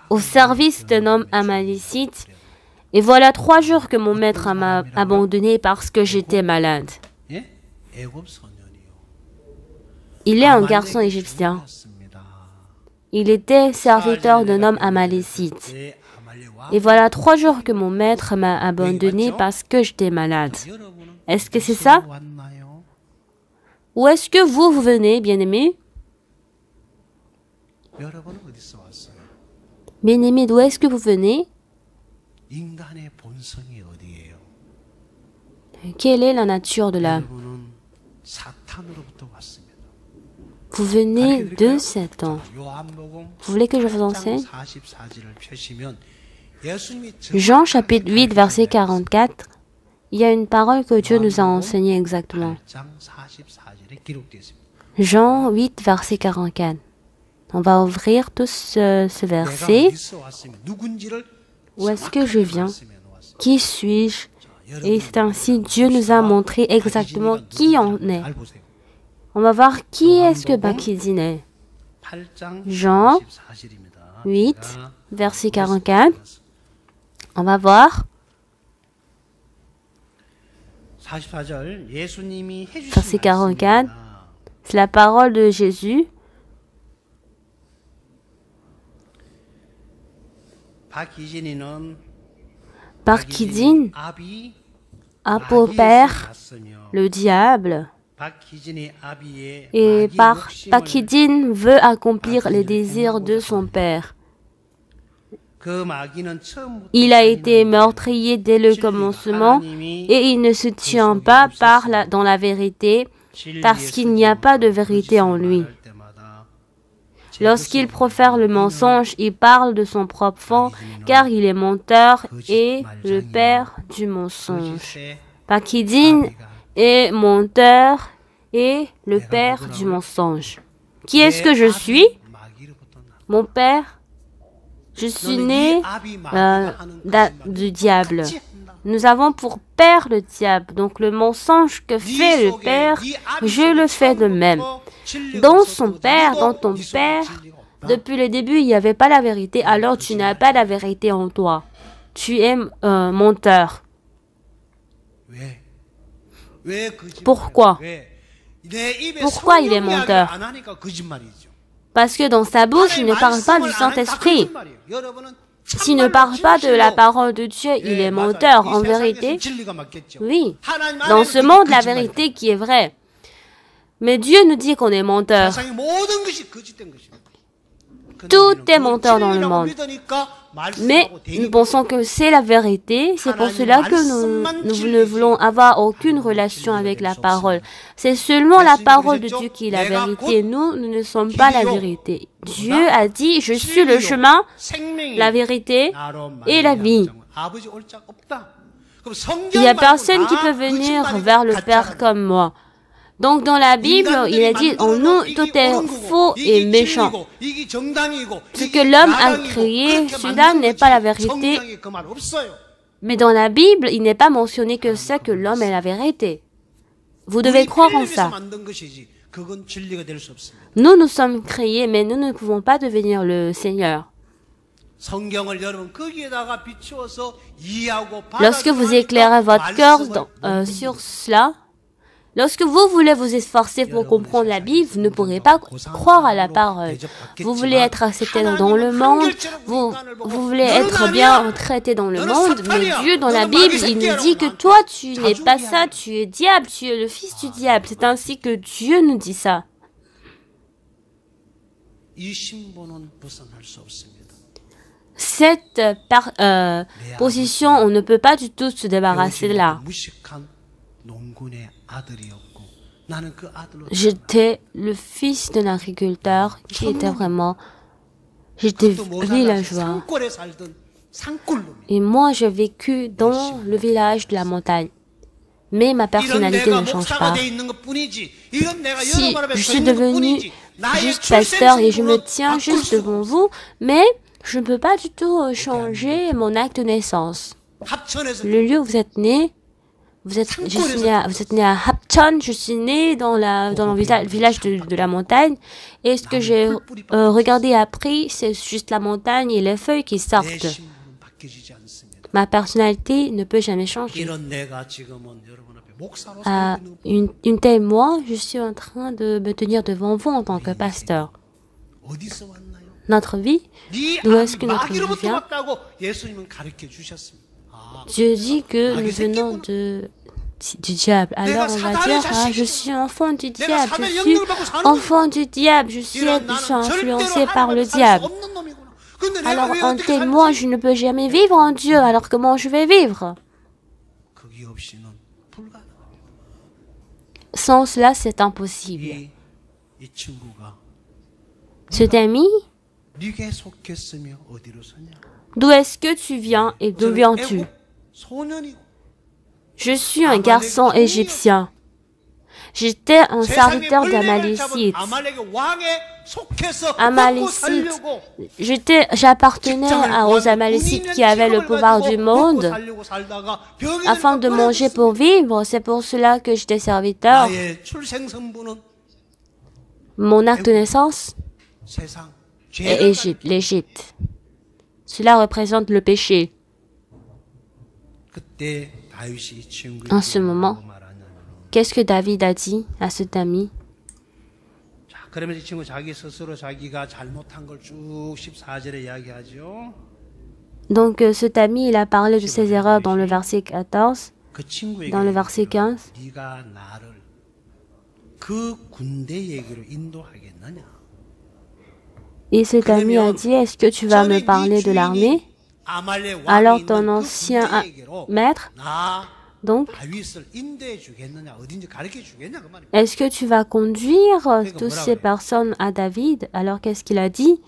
au service d'un homme amalécite. Et voilà 3 jours que mon maître m'a abandonné parce que j'étais malade. Il est un garçon égyptien. Il était serviteur d'un homme amalécite. Et voilà 3 jours que mon maître m'a abandonné parce que j'étais malade. Est-ce que c'est ça? Où est-ce que vous venez, bien-aimés? Bien-aimés, d'où est-ce que vous venez? Quelle est la nature de l'homme? Vous venez de Satan. Vous voulez que je vous enseigne? Jean chapitre 8, verset 44. Il y a une parole que Dieu nous a enseignée exactement. Jean 8, verset 44. On va ouvrir tous ce verset. Où est-ce que je viens? Qui suis-je? Et c'est ainsi Dieu nous a montré exactement qui on est. On va voir qui est-ce que Bakidine est. Jean 8, verset 44. On va voir. Verset 44. C'est la parole de Jésus. Bakidine a pour père le diable. Et Bakidine veut accomplir les désirs de son père. Il a été meurtrier dès le commencement et il ne se tient pas dans la vérité parce qu'il n'y a pas de vérité en lui. Lorsqu'il profère le mensonge, il parle de son propre fond car il est menteur et le père du mensonge. Bakidine est menteur et le père du mensonge. Qui est-ce que je suis? Mon père? Je suis né du diable. Nous avons pour père le diable. Donc le mensonge que fait le père, je le fais de même. Dans son père, dans ton père, depuis le début, il n'y avait pas la vérité. Alors tu n'as pas la vérité en toi. Tu es menteur. Pourquoi? Pourquoi il est menteur? Parce que dans sa bouche, il ne parle pas du Saint-Esprit. S'il ne parle pas de la parole de Dieu, il est menteur. En vérité, oui. Dans ce monde, la vérité qui est vraie. Mais Dieu nous dit qu'on est menteur. Tout est menteur dans le monde. Mais nous pensons que c'est la vérité. C'est pour cela que nous ne voulons avoir aucune relation avec la parole. C'est seulement la parole de Dieu qui est la vérité. Nous ne sommes pas la vérité. Dieu a dit, je suis le chemin, la vérité et la vie. Il n'y a personne qui peut venir vers le Père comme moi. Donc dans la Bible, il a dit, en nous, tout est faux et méchant. Ce que l'homme a créé, cela n'est pas la vérité. Mais dans la Bible, il n'est pas mentionné que c'est que l'homme est la vérité. Vous devez croire en ça. Nous sommes créés, mais nous ne pouvons pas devenir le Seigneur. Lorsque vous éclairez votre cœur sur cela, lorsque vous voulez vous esforcer pour comprendre la Bible, vous ne pourrez pas croire à la parole. Vous voulez être accepté dans le monde, vous voulez être bien traité dans le monde, mais Dieu, dans la Bible, il nous dit que toi, tu n'es pas ça, tu es diable, tu es le fils du diable. C'est ainsi que Dieu nous dit ça. Cette position, on ne peut pas du tout se débarrasser de là. J'étais le fils d'un agriculteur qui était vraiment... J'étais villageois. Et moi, j'ai vécu dans le village de la montagne. Mais ma personnalité ne change pas. Si je suis devenu juste pasteur et je me tiens juste devant vous, mais je ne peux pas du tout changer mon acte de naissance. Le lieu où vous êtes né, vous êtes né à Hapcheon, je suis né dans le village de la montagne. Et ce que j'ai regardé et appris, c'est juste la montagne et les feuilles qui sortent. Ma personnalité ne peut jamais changer. À une telle moi, je suis en train de me tenir devant vous en tant que pasteur. Notre vie, d'où est-ce que notre vie vient? Dieu dit que nous venons du diable. Alors on va dire, ah, je suis enfant du diable, je suis enfant du diable, je suis influencé par le diable. Alors en tel moi, je ne peux jamais vivre en Dieu, alors comment je vais vivre? Sans cela, c'est impossible. Cet ami, d'où est-ce que tu viens et d'où viens-tu? Je suis un garçon égyptien. J'étais un serviteur d'Amalécite. J'appartenais aux Amalécites qui avaient le pouvoir du monde afin de manger pour vivre. C'est pour cela que j'étais serviteur. Mon acte de naissance est l'Égypte. Cela représente le péché. En ce moment, qu'est-ce que David a dit à cet ami? Donc cet ami, il a parlé de ses erreurs dans le verset 14, dans le verset 15. Et cet ami a dit, est-ce que tu vas me parler de l'armée? Alors ton ancien maître, donc, est-ce que tu vas conduire toutes ces personnes à David? Alors qu'est-ce qu'il a dit?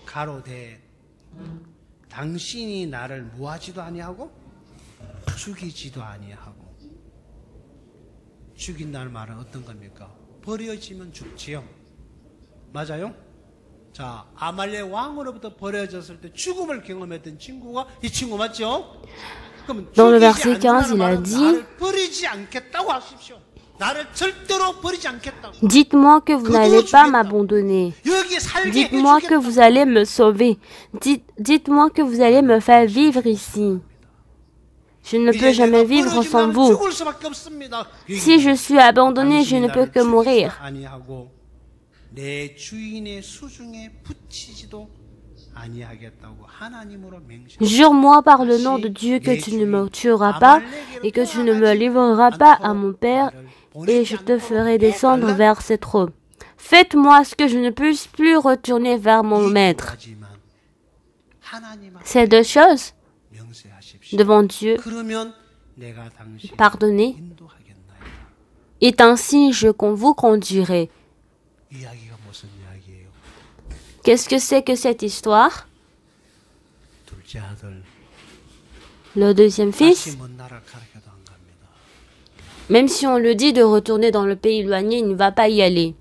Dans le verset 15, il a dit, dites-moi que vous n'allez pas m'abandonner. Dites-moi que vous allez me sauver. Dites-moi que vous allez me faire vivre ici. Je ne peux jamais vivre sans vous. Si je suis abandonné, je ne peux que mourir. Jure-moi par le nom de Dieu que tu ne me tueras pas et que tu ne me livreras pas à mon père et je te ferai descendre vers ses troupes. Faites-moi ce que je ne puisse plus retourner vers mon maître. Ces deux choses devant Dieu, pardonnez, et ainsi je vous conduirai. Qu'est-ce que c'est que cette histoire? Le deuxième fils, même si on le dit de retourner dans le pays éloigné, il ne va pas y aller.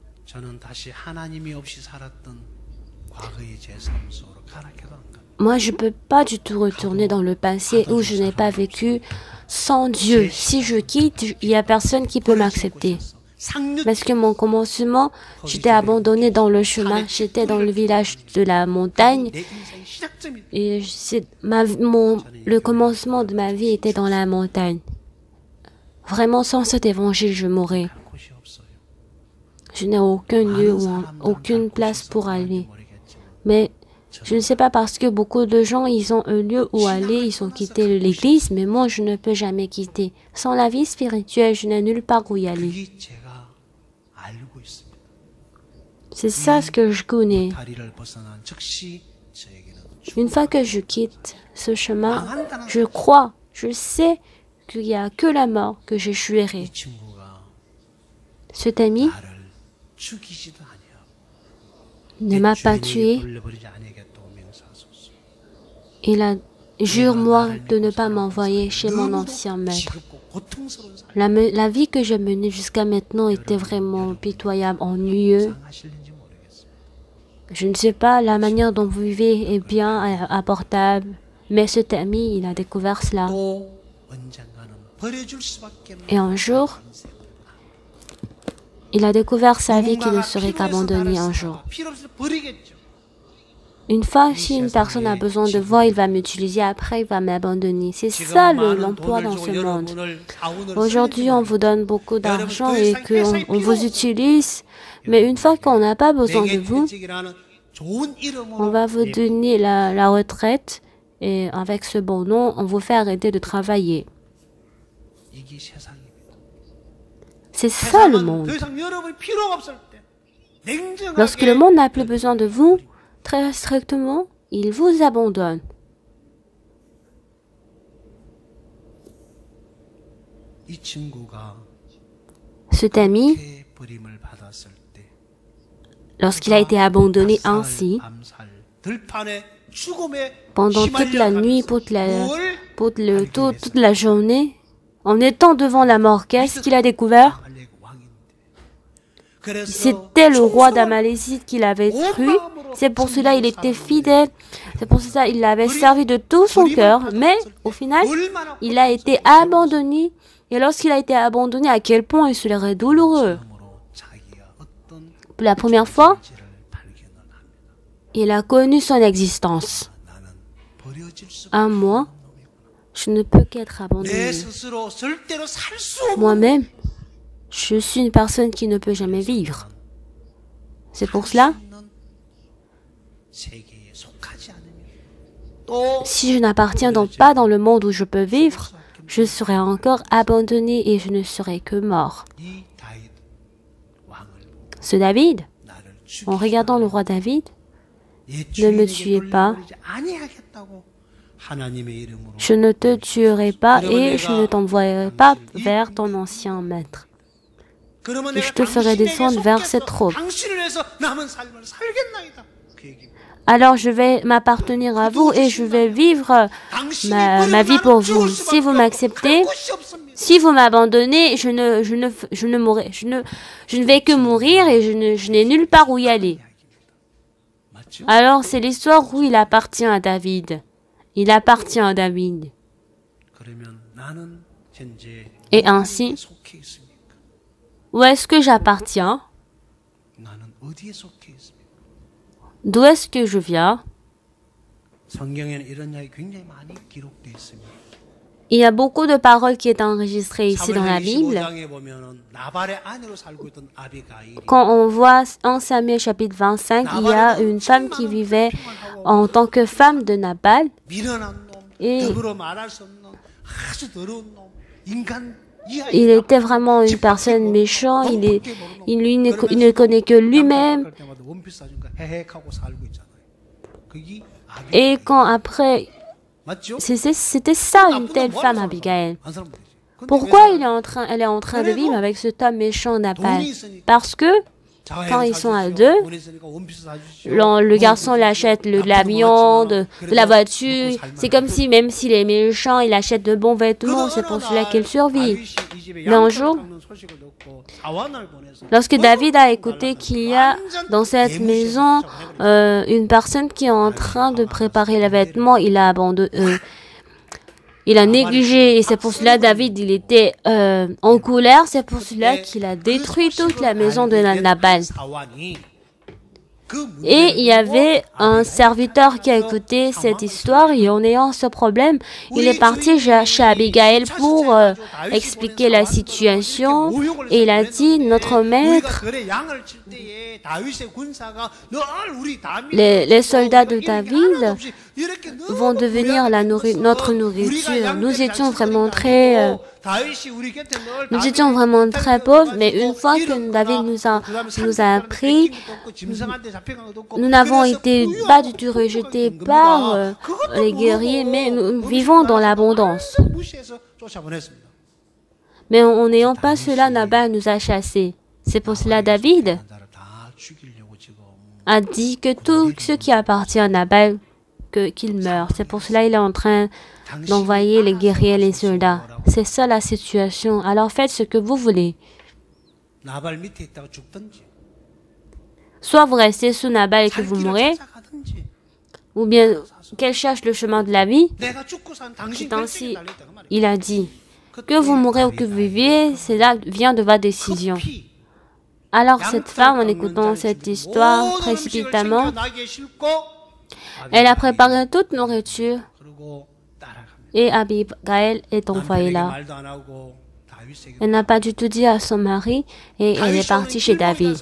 Moi, je ne peux pas du tout retourner dans le passé où je n'ai pas vécu sans Dieu. Si je quitte, il n'y a personne qui peut m'accepter. Parce que mon commencement, j'étais abandonné dans le chemin, j'étais dans le village de la montagne. Et le commencement de ma vie était dans la montagne. Vraiment, sans cet évangile, je mourrais. Je n'ai aucun lieu ou aucune place pour aller. Mais je ne sais pas parce que beaucoup de gens, ils ont un lieu où aller, ils ont quitté l'église, mais moi, je ne peux jamais quitter. Sans la vie spirituelle, je n'ai nulle part où y aller. C'est ça ce que je connais. Une fois que je quitte ce chemin, je crois, je sais qu'il n'y a que la mort que j'échouerai. Cet ami ne m'a pas tué. Il a jure-moi de ne pas m'envoyer chez mon ancien maître. La vie que j'ai menée jusqu'à maintenant était vraiment pitoyable, ennuyeuse. Je ne sais pas, la manière dont vous vivez est bien abordable, mais cet ami, il a découvert cela. Et un jour, il a découvert sa vie qui ne serait qu'abandonnée un jour. Une fois, si une personne a besoin de voix, il va m'utiliser, après il va m'abandonner. C'est ça l'emploi dans ce monde. Aujourd'hui, on vous donne beaucoup d'argent et qu'on vous utilise, mais une fois qu'on n'a pas besoin de vous, on va vous donner la retraite et avec ce bon nom, on vous fait arrêter de travailler. C'est ça le monde. Lorsque le monde n'a plus besoin de vous, très strictement, il vous abandonne. Cet ami, lorsqu'il a été abandonné ainsi, pendant toute la nuit, toute la journée, en étant devant la mort, qu'est-ce qu'il a découvert? C'était le roi d'Amalécite qu'il avait cru. C'est pour cela qu'il était fidèle. C'est pour cela qu'il l'avait servi de tout son cœur. Mais au final, il a été abandonné. Et lorsqu'il a été abandonné, à quel point il serait douloureux. Pour la première fois, il a connu son existence. À moi, je ne peux qu'être abandonné. Moi-même, je suis une personne qui ne peut jamais vivre. C'est pour cela, si je n'appartiens donc pas dans le monde où je peux vivre, je serai encore abandonné et je ne serai que mort. Ce David, en regardant le roi David, ne me tuez pas, je ne te tuerai pas et je ne t'envoierai pas vers ton ancien maître. Et je te ferai descendre vers cette troupe. Alors je vais m'appartenir à vous et je vais vivre ma vie pour vous. Si vous m'acceptez, si vous m'abandonnez, je ne vais que mourir et je n'ai nulle part où y aller. Alors c'est l'histoire où il appartient à David. Il appartient à David. Et ainsi, où est-ce que j'appartiens? D'où est-ce que je viens? Il y a beaucoup de paroles qui sont enregistrées ici dans la Bible. Quand on voit en Samuel chapitre 25, il y a une femme qui vivait en tant que femme de Nabal. Et il était vraiment une personne méchante. Il ne connaît que lui-même. Et quand après, c'était ça une telle femme, Abigail. Pourquoi elle est en train de vivre avec cet homme méchant Nabal? Parce que quand ils sont à deux, le garçon l'achète de la viande, de la voiture. C'est comme si, même s'il est méchant, il achète de bons vêtements. C'est pour cela qu'il survit. Mais un jour, lorsque David a écouté qu'il y a dans cette maison une personne qui est en train de préparer les vêtements, il a abandonné. Il a négligé et c'est pour cela David il était en colère. C'est pour cela qu'il a détruit toute la maison de Nabal. Et il y avait un serviteur qui a écouté cette histoire et en ayant ce problème, il est parti chez Abigail pour expliquer la situation et il a dit, notre maître, les soldats de David vont devenir notre nourriture. Nous étions vraiment très pauvres, mais une fois que David nous a appris, nous n'avons été pas du tout rejetés par les guerriers, mais nous vivons dans l'abondance. Mais en n'ayant pas cela, Nabal nous a chassés. C'est pour cela David a dit que tout ce qui appartient à Nabal, qu'il meure. C'est pour cela qu'il est en train d'envoyer les guerriers et les soldats. C'est ça la situation. Alors faites ce que vous voulez. Soit vous restez sous Nabal et que vous mourrez, ou bien qu'elle cherche le chemin de la vie. C'est ainsi, il a dit. Que vous mourrez ou que vous viviez, cela vient de votre décision. Alors cette femme, en écoutant cette histoire précipitamment, elle a préparé toute nourriture et Abigail est envoyée là. Elle n'a pas du tout dit à son mari et elle est partie chez David.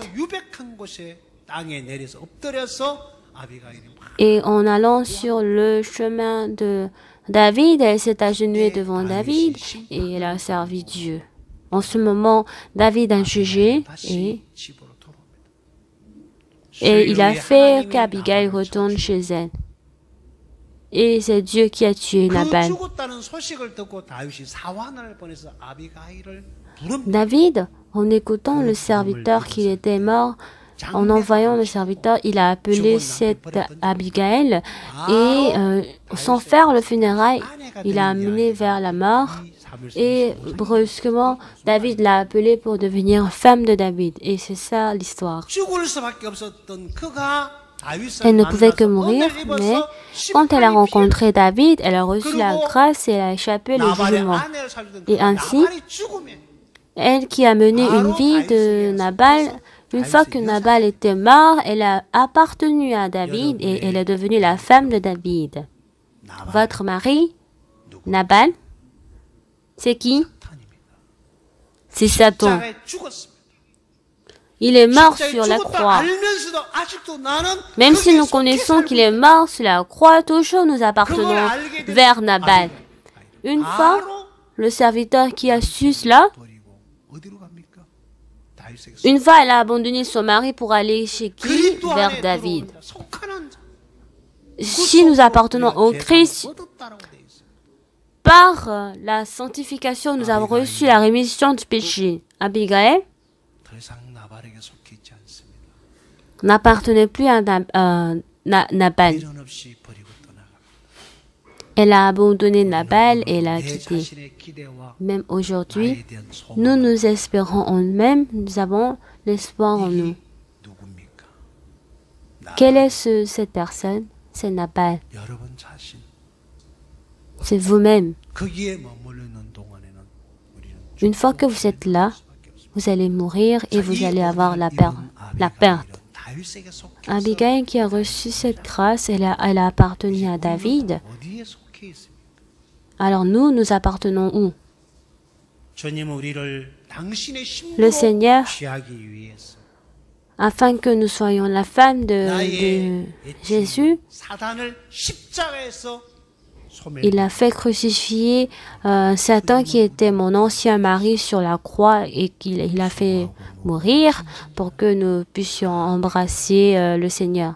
Et en allant sur le chemin de David, elle s'est agenouillée devant David et elle a servi Dieu. En ce moment, David a jugé et il a fait qu'Abigail retourne chez elle. Et c'est Dieu qui a tué Nabal. David, en écoutant le serviteur qui était mort, en envoyant le serviteur, il a appelé cette Abigail et sans faire le funérail, il l'a amené vers la mort. Et brusquement, David l'a appelée pour devenir femme de David. Et c'est ça l'histoire. Elle ne pouvait que mourir, mais quand elle a rencontré David, elle a reçu la grâce et elle a échappé le jugement. Et ainsi, elle qui a mené une vie de Nabal, une fois que Nabal était mort, elle a appartenu à David et elle est devenue la femme de David. Votre mari, Nabal, c'est qui? C'est Satan. Il est mort sur la croix. Même si nous connaissons qu'il est mort sur la croix, toujours nous appartenons vers Nabal. Une fois, le serviteur qui a su cela, une fois, elle a abandonné son mari pour aller chez qui? Vers David. Si nous appartenons au Christ, par la sanctification, nous avons reçu la rémission du péché. Abigail n'appartenait plus à Nabal. Elle a abandonné Nabal et l'a quitté. Même aujourd'hui, nous espérons en nous-mêmes, nous avons l'espoir en nous. Quelle est cette personne? C'est Nabal. C'est vous-même. Une fois que vous êtes là, vous allez mourir et vous allez avoir la perte. Abigail qui a reçu cette grâce, elle a appartenu à David. Alors nous appartenons où? Le Seigneur, afin que nous soyons la femme de Jésus, il a fait crucifier Satan qui était mon ancien mari sur la croix et qu'il a fait mourir pour que nous puissions embrasser le Seigneur.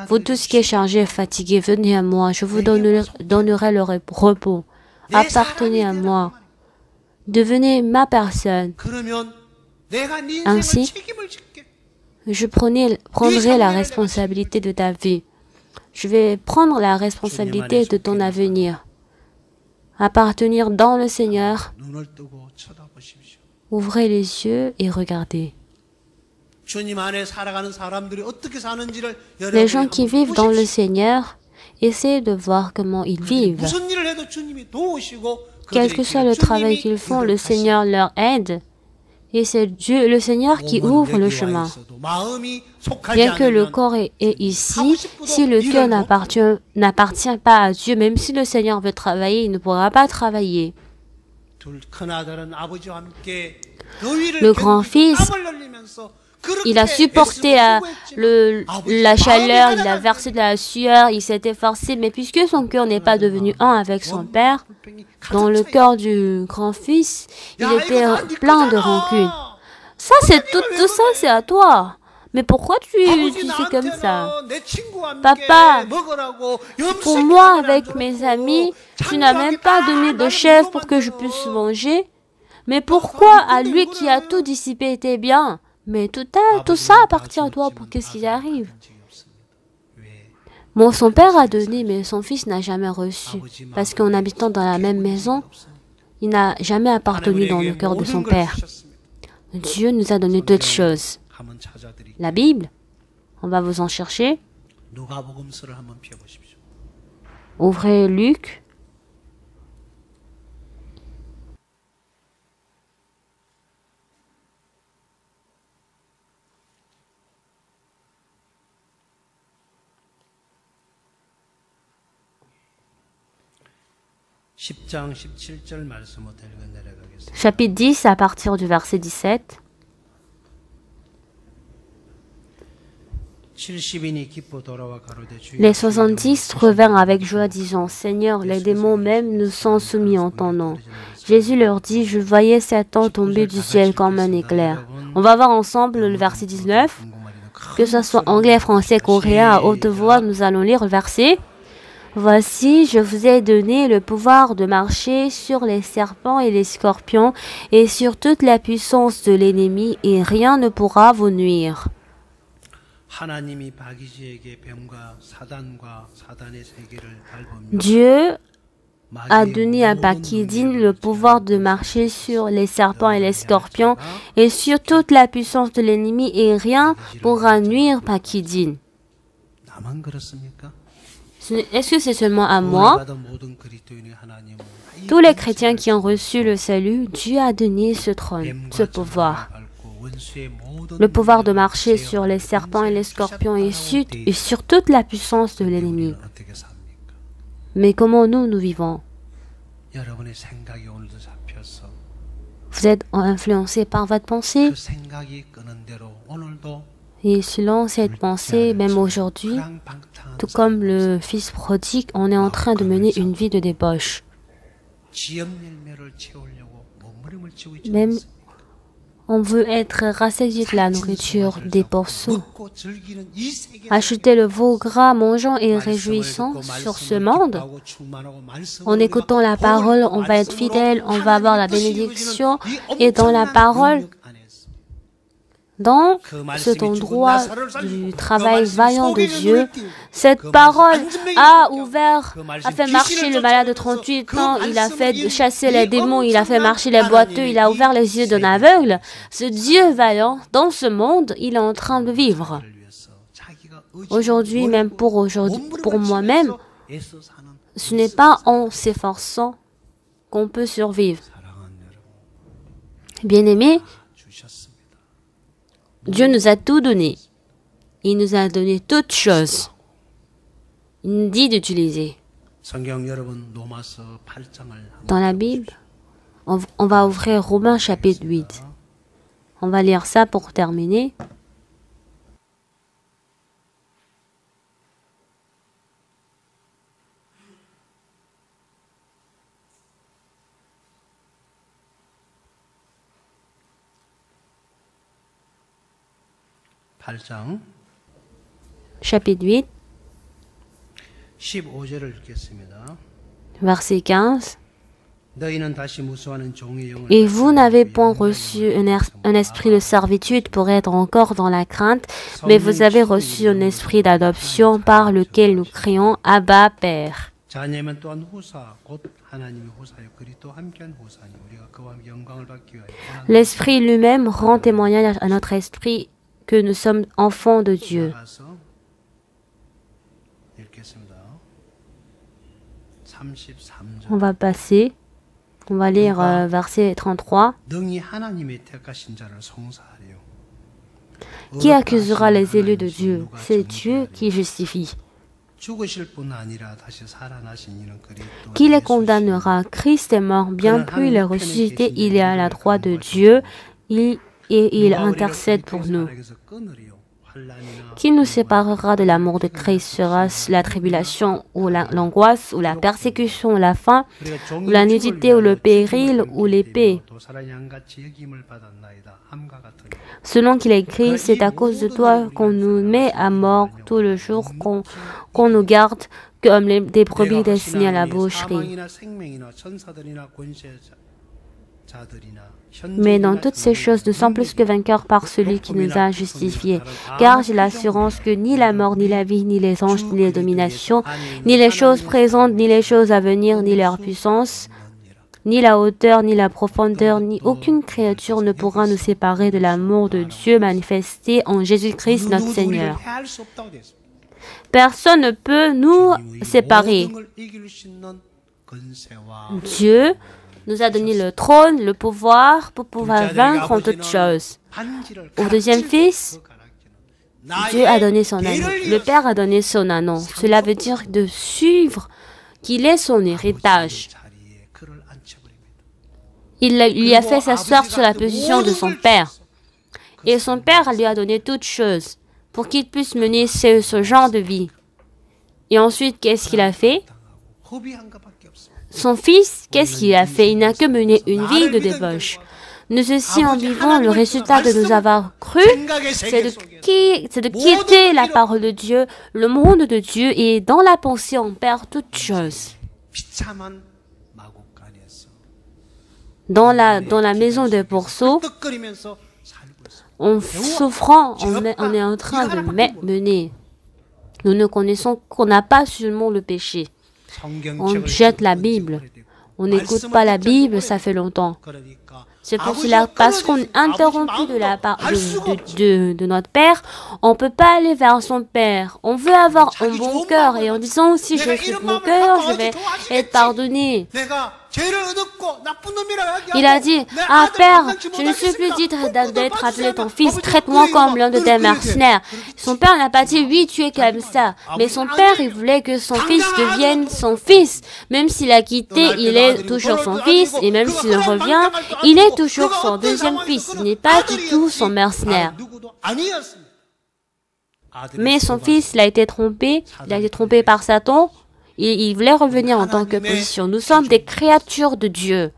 Vous tous qui êtes chargés et fatigués, venez à moi, je vous donnerai le repos. Appartenez à moi. Devenez ma personne. Ainsi, je prendrai la responsabilité de ta vie. Je vais prendre la responsabilité de ton avenir. Appartenir dans le Seigneur. Ouvrez les yeux et regardez. Les gens qui vivent dans le Seigneur, essayez de voir comment ils vivent. Quel que soit le travail qu'ils font, le Seigneur leur aide. Et c'est Dieu, le Seigneur, qui ouvre le chemin. Bien que le corps est ici, si le cœur n'appartient pas à Dieu, même si le Seigneur veut travailler, il ne pourra pas travailler. Le grand-fils, il a supporté la chaleur, il a versé de la sueur, il s'est efforcé, mais puisque son cœur n'est pas devenu un avec son père, dans le cœur du grand-fils, il était plein de rancune. Ça, c'est tout ça, c'est à toi. Mais pourquoi tu fais comme ça? Papa, pour moi, avec mes amis, tu n'as même pas donné de chèvre pour que je puisse manger. Mais pourquoi à lui qui a tout dissipé était bien? Mais tout ça appartient à toi pour qu'est-ce qui arrive? Son père a donné, mais son fils n'a jamais reçu. Parce qu'en habitant dans la même maison, il n'a jamais appartenu dans le cœur de son père. Dieu nous a donné d'autres choses. La Bible, on va vous en chercher. Ouvrez Luc. Chapitre 10 à partir du verset 17. Les 70 revinrent avec joie, disant, « Seigneur, les démons même nous sont soumis en ton nom. » Jésus leur dit, « Je voyais Satan tomber du ciel comme un éclair. » On va voir ensemble le verset 19. Que ce soit anglais, français, coréen, à haute voix, nous allons lire le verset. « Voici, je vous ai donné le pouvoir de marcher sur les serpents et les scorpions et sur toute la puissance de l'ennemi, et rien ne pourra vous nuire. » Dieu a donné à Bakidine le pouvoir de marcher sur les serpents et les scorpions et sur toute la puissance de l'ennemi, et rien pourra nuire Bakidine. Est-ce que c'est seulement à moi? Tous les chrétiens qui ont reçu le salut, Dieu a donné ce trône, ce pouvoir. Le pouvoir de marcher sur les serpents et les scorpions et sur toute la puissance de l'ennemi. Mais comment nous vivons? Vous êtes influencé par votre pensée. Et selon cette pensée, même aujourd'hui, tout comme le fils prodigue, on est en train de mener une vie de débauche. Même on veut être rassasié de la nourriture des porceaux. Acheter le veau gras, mangeant et réjouissant sur ce monde. En écoutant la parole, on va être fidèle, on va avoir la bénédiction. Et dans la parole, dans cet endroit du travail vaillant de Dieu, cette parole a fait marcher le malade de 38 ans, il a fait chasser les démons, il a fait marcher les boiteux, il a ouvert les yeux d'un aveugle. Ce Dieu vaillant, dans ce monde, il est en train de vivre. Aujourd'hui, même pour moi-même, ce n'est pas en s'efforçant qu'on peut survivre. Bien-aimés, Dieu nous a tout donné. Il nous a donné toutes choses. Il nous dit d'utiliser. Dans la Bible, on va ouvrir Romains chapitre 8. On va lire ça pour terminer. Chapitre 8, verset 15. Et vous n'avez point reçu un esprit de servitude pour être encore dans la crainte, mais vous avez reçu un esprit d'adoption par lequel nous crions « Abba, Père ». L'Esprit lui-même rend témoignage à notre esprit que nous sommes enfants de Dieu. On va passer, on va lire verset 33. Qui accusera les élus de Dieu? C'est Dieu qui justifie. Qui les condamnera? Christ est mort, bien plus il est ressuscité, il est à la droite de Dieu, et il intercède pour nous. Qui nous séparera de l'amour de Christ? Sera-ce la tribulation ou l'angoisse ou la persécution ou la faim ou la nudité ou le péril ou l'épée? Selon qu'il est écrit, c'est à cause de toi qu'on nous met à mort tout le jour, qu'on nous garde comme des brebis destinées à la boucherie. Mais dans toutes ces choses, nous sommes plus que vainqueurs par celui qui nous a justifiés. Car j'ai l'assurance que ni la mort, ni la vie, ni les anges, ni les dominations, ni les choses présentes, ni les choses à venir, ni leur puissance, ni la hauteur, ni la profondeur, ni aucune créature ne pourra nous séparer de l'amour de Dieu manifesté en Jésus-Christ notre Seigneur. Personne ne peut nous séparer. Dieu nous a donné le trône, le pouvoir pour pouvoir vaincre en toutes choses. Au deuxième fils, Dieu a donné son anneau. Le Père a donné son anneau. Cela veut dire de suivre qu'il est son héritage. il lui a fait s'asseoir sur la position de son père. Et son père lui a donné toutes choses pour qu'il puisse mener ce genre de vie. Et ensuite, qu'est-ce qu'il a fait? Son fils, qu'est-ce qu'il a fait? Il n'a que mené une vie de débauche. Nous aussi en vivons, le résultat de nous avoir cru, c'est de quitter la parole de Dieu, le monde de Dieu, et dans la pensée, on perd toutes choses. Dans la maison des pourceaux, en souffrant, on est en train de mener. Nous ne connaissons qu'on n'a pas seulement le péché. On jette la Bible. On n'écoute pas la Bible, ça fait longtemps. C'est pour cela, parce qu'on est interrompu de la part de notre Père, on ne peut pas aller vers son Père. On veut avoir un bon cœur, et en disant aussi, je suis bon cœur, je vais être pardonné. Il a dit, ah Père, je ne suis plus dit d'être appelé ton fils, traite-moi comme l'un de tes mercenaires. Son père n'a pas dit, oui, tu es comme ça. Mais son père, il voulait que son fils devienne son fils. Même s'il a quitté, il est toujours son fils, et même s'il revient, il est toujours son deuxième fils. Il n'est pas du tout son mercenaire. Mais son fils, il a été trompé par Satan. Il voulait revenir en tant que position. Nous sommes des créatures de Dieu.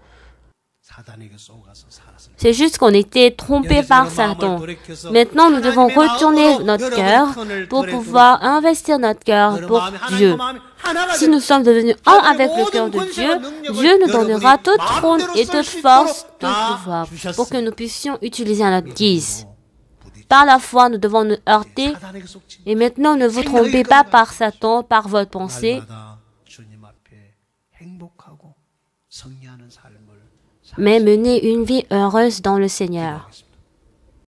C'est juste qu'on était trompés par Satan. Maintenant, nous devons retourner notre cœur pour pouvoir investir notre cœur pour Dieu. Si nous sommes devenus un avec le cœur de Dieu, Dieu nous donnera toute trône et toute force, tout pouvoir, pour que nous puissions utiliser à notre guise. Par la foi, nous devons nous heurter. Et maintenant, ne vous trompez pas par Satan, par votre pensée. Mais menez une vie heureuse dans le Seigneur.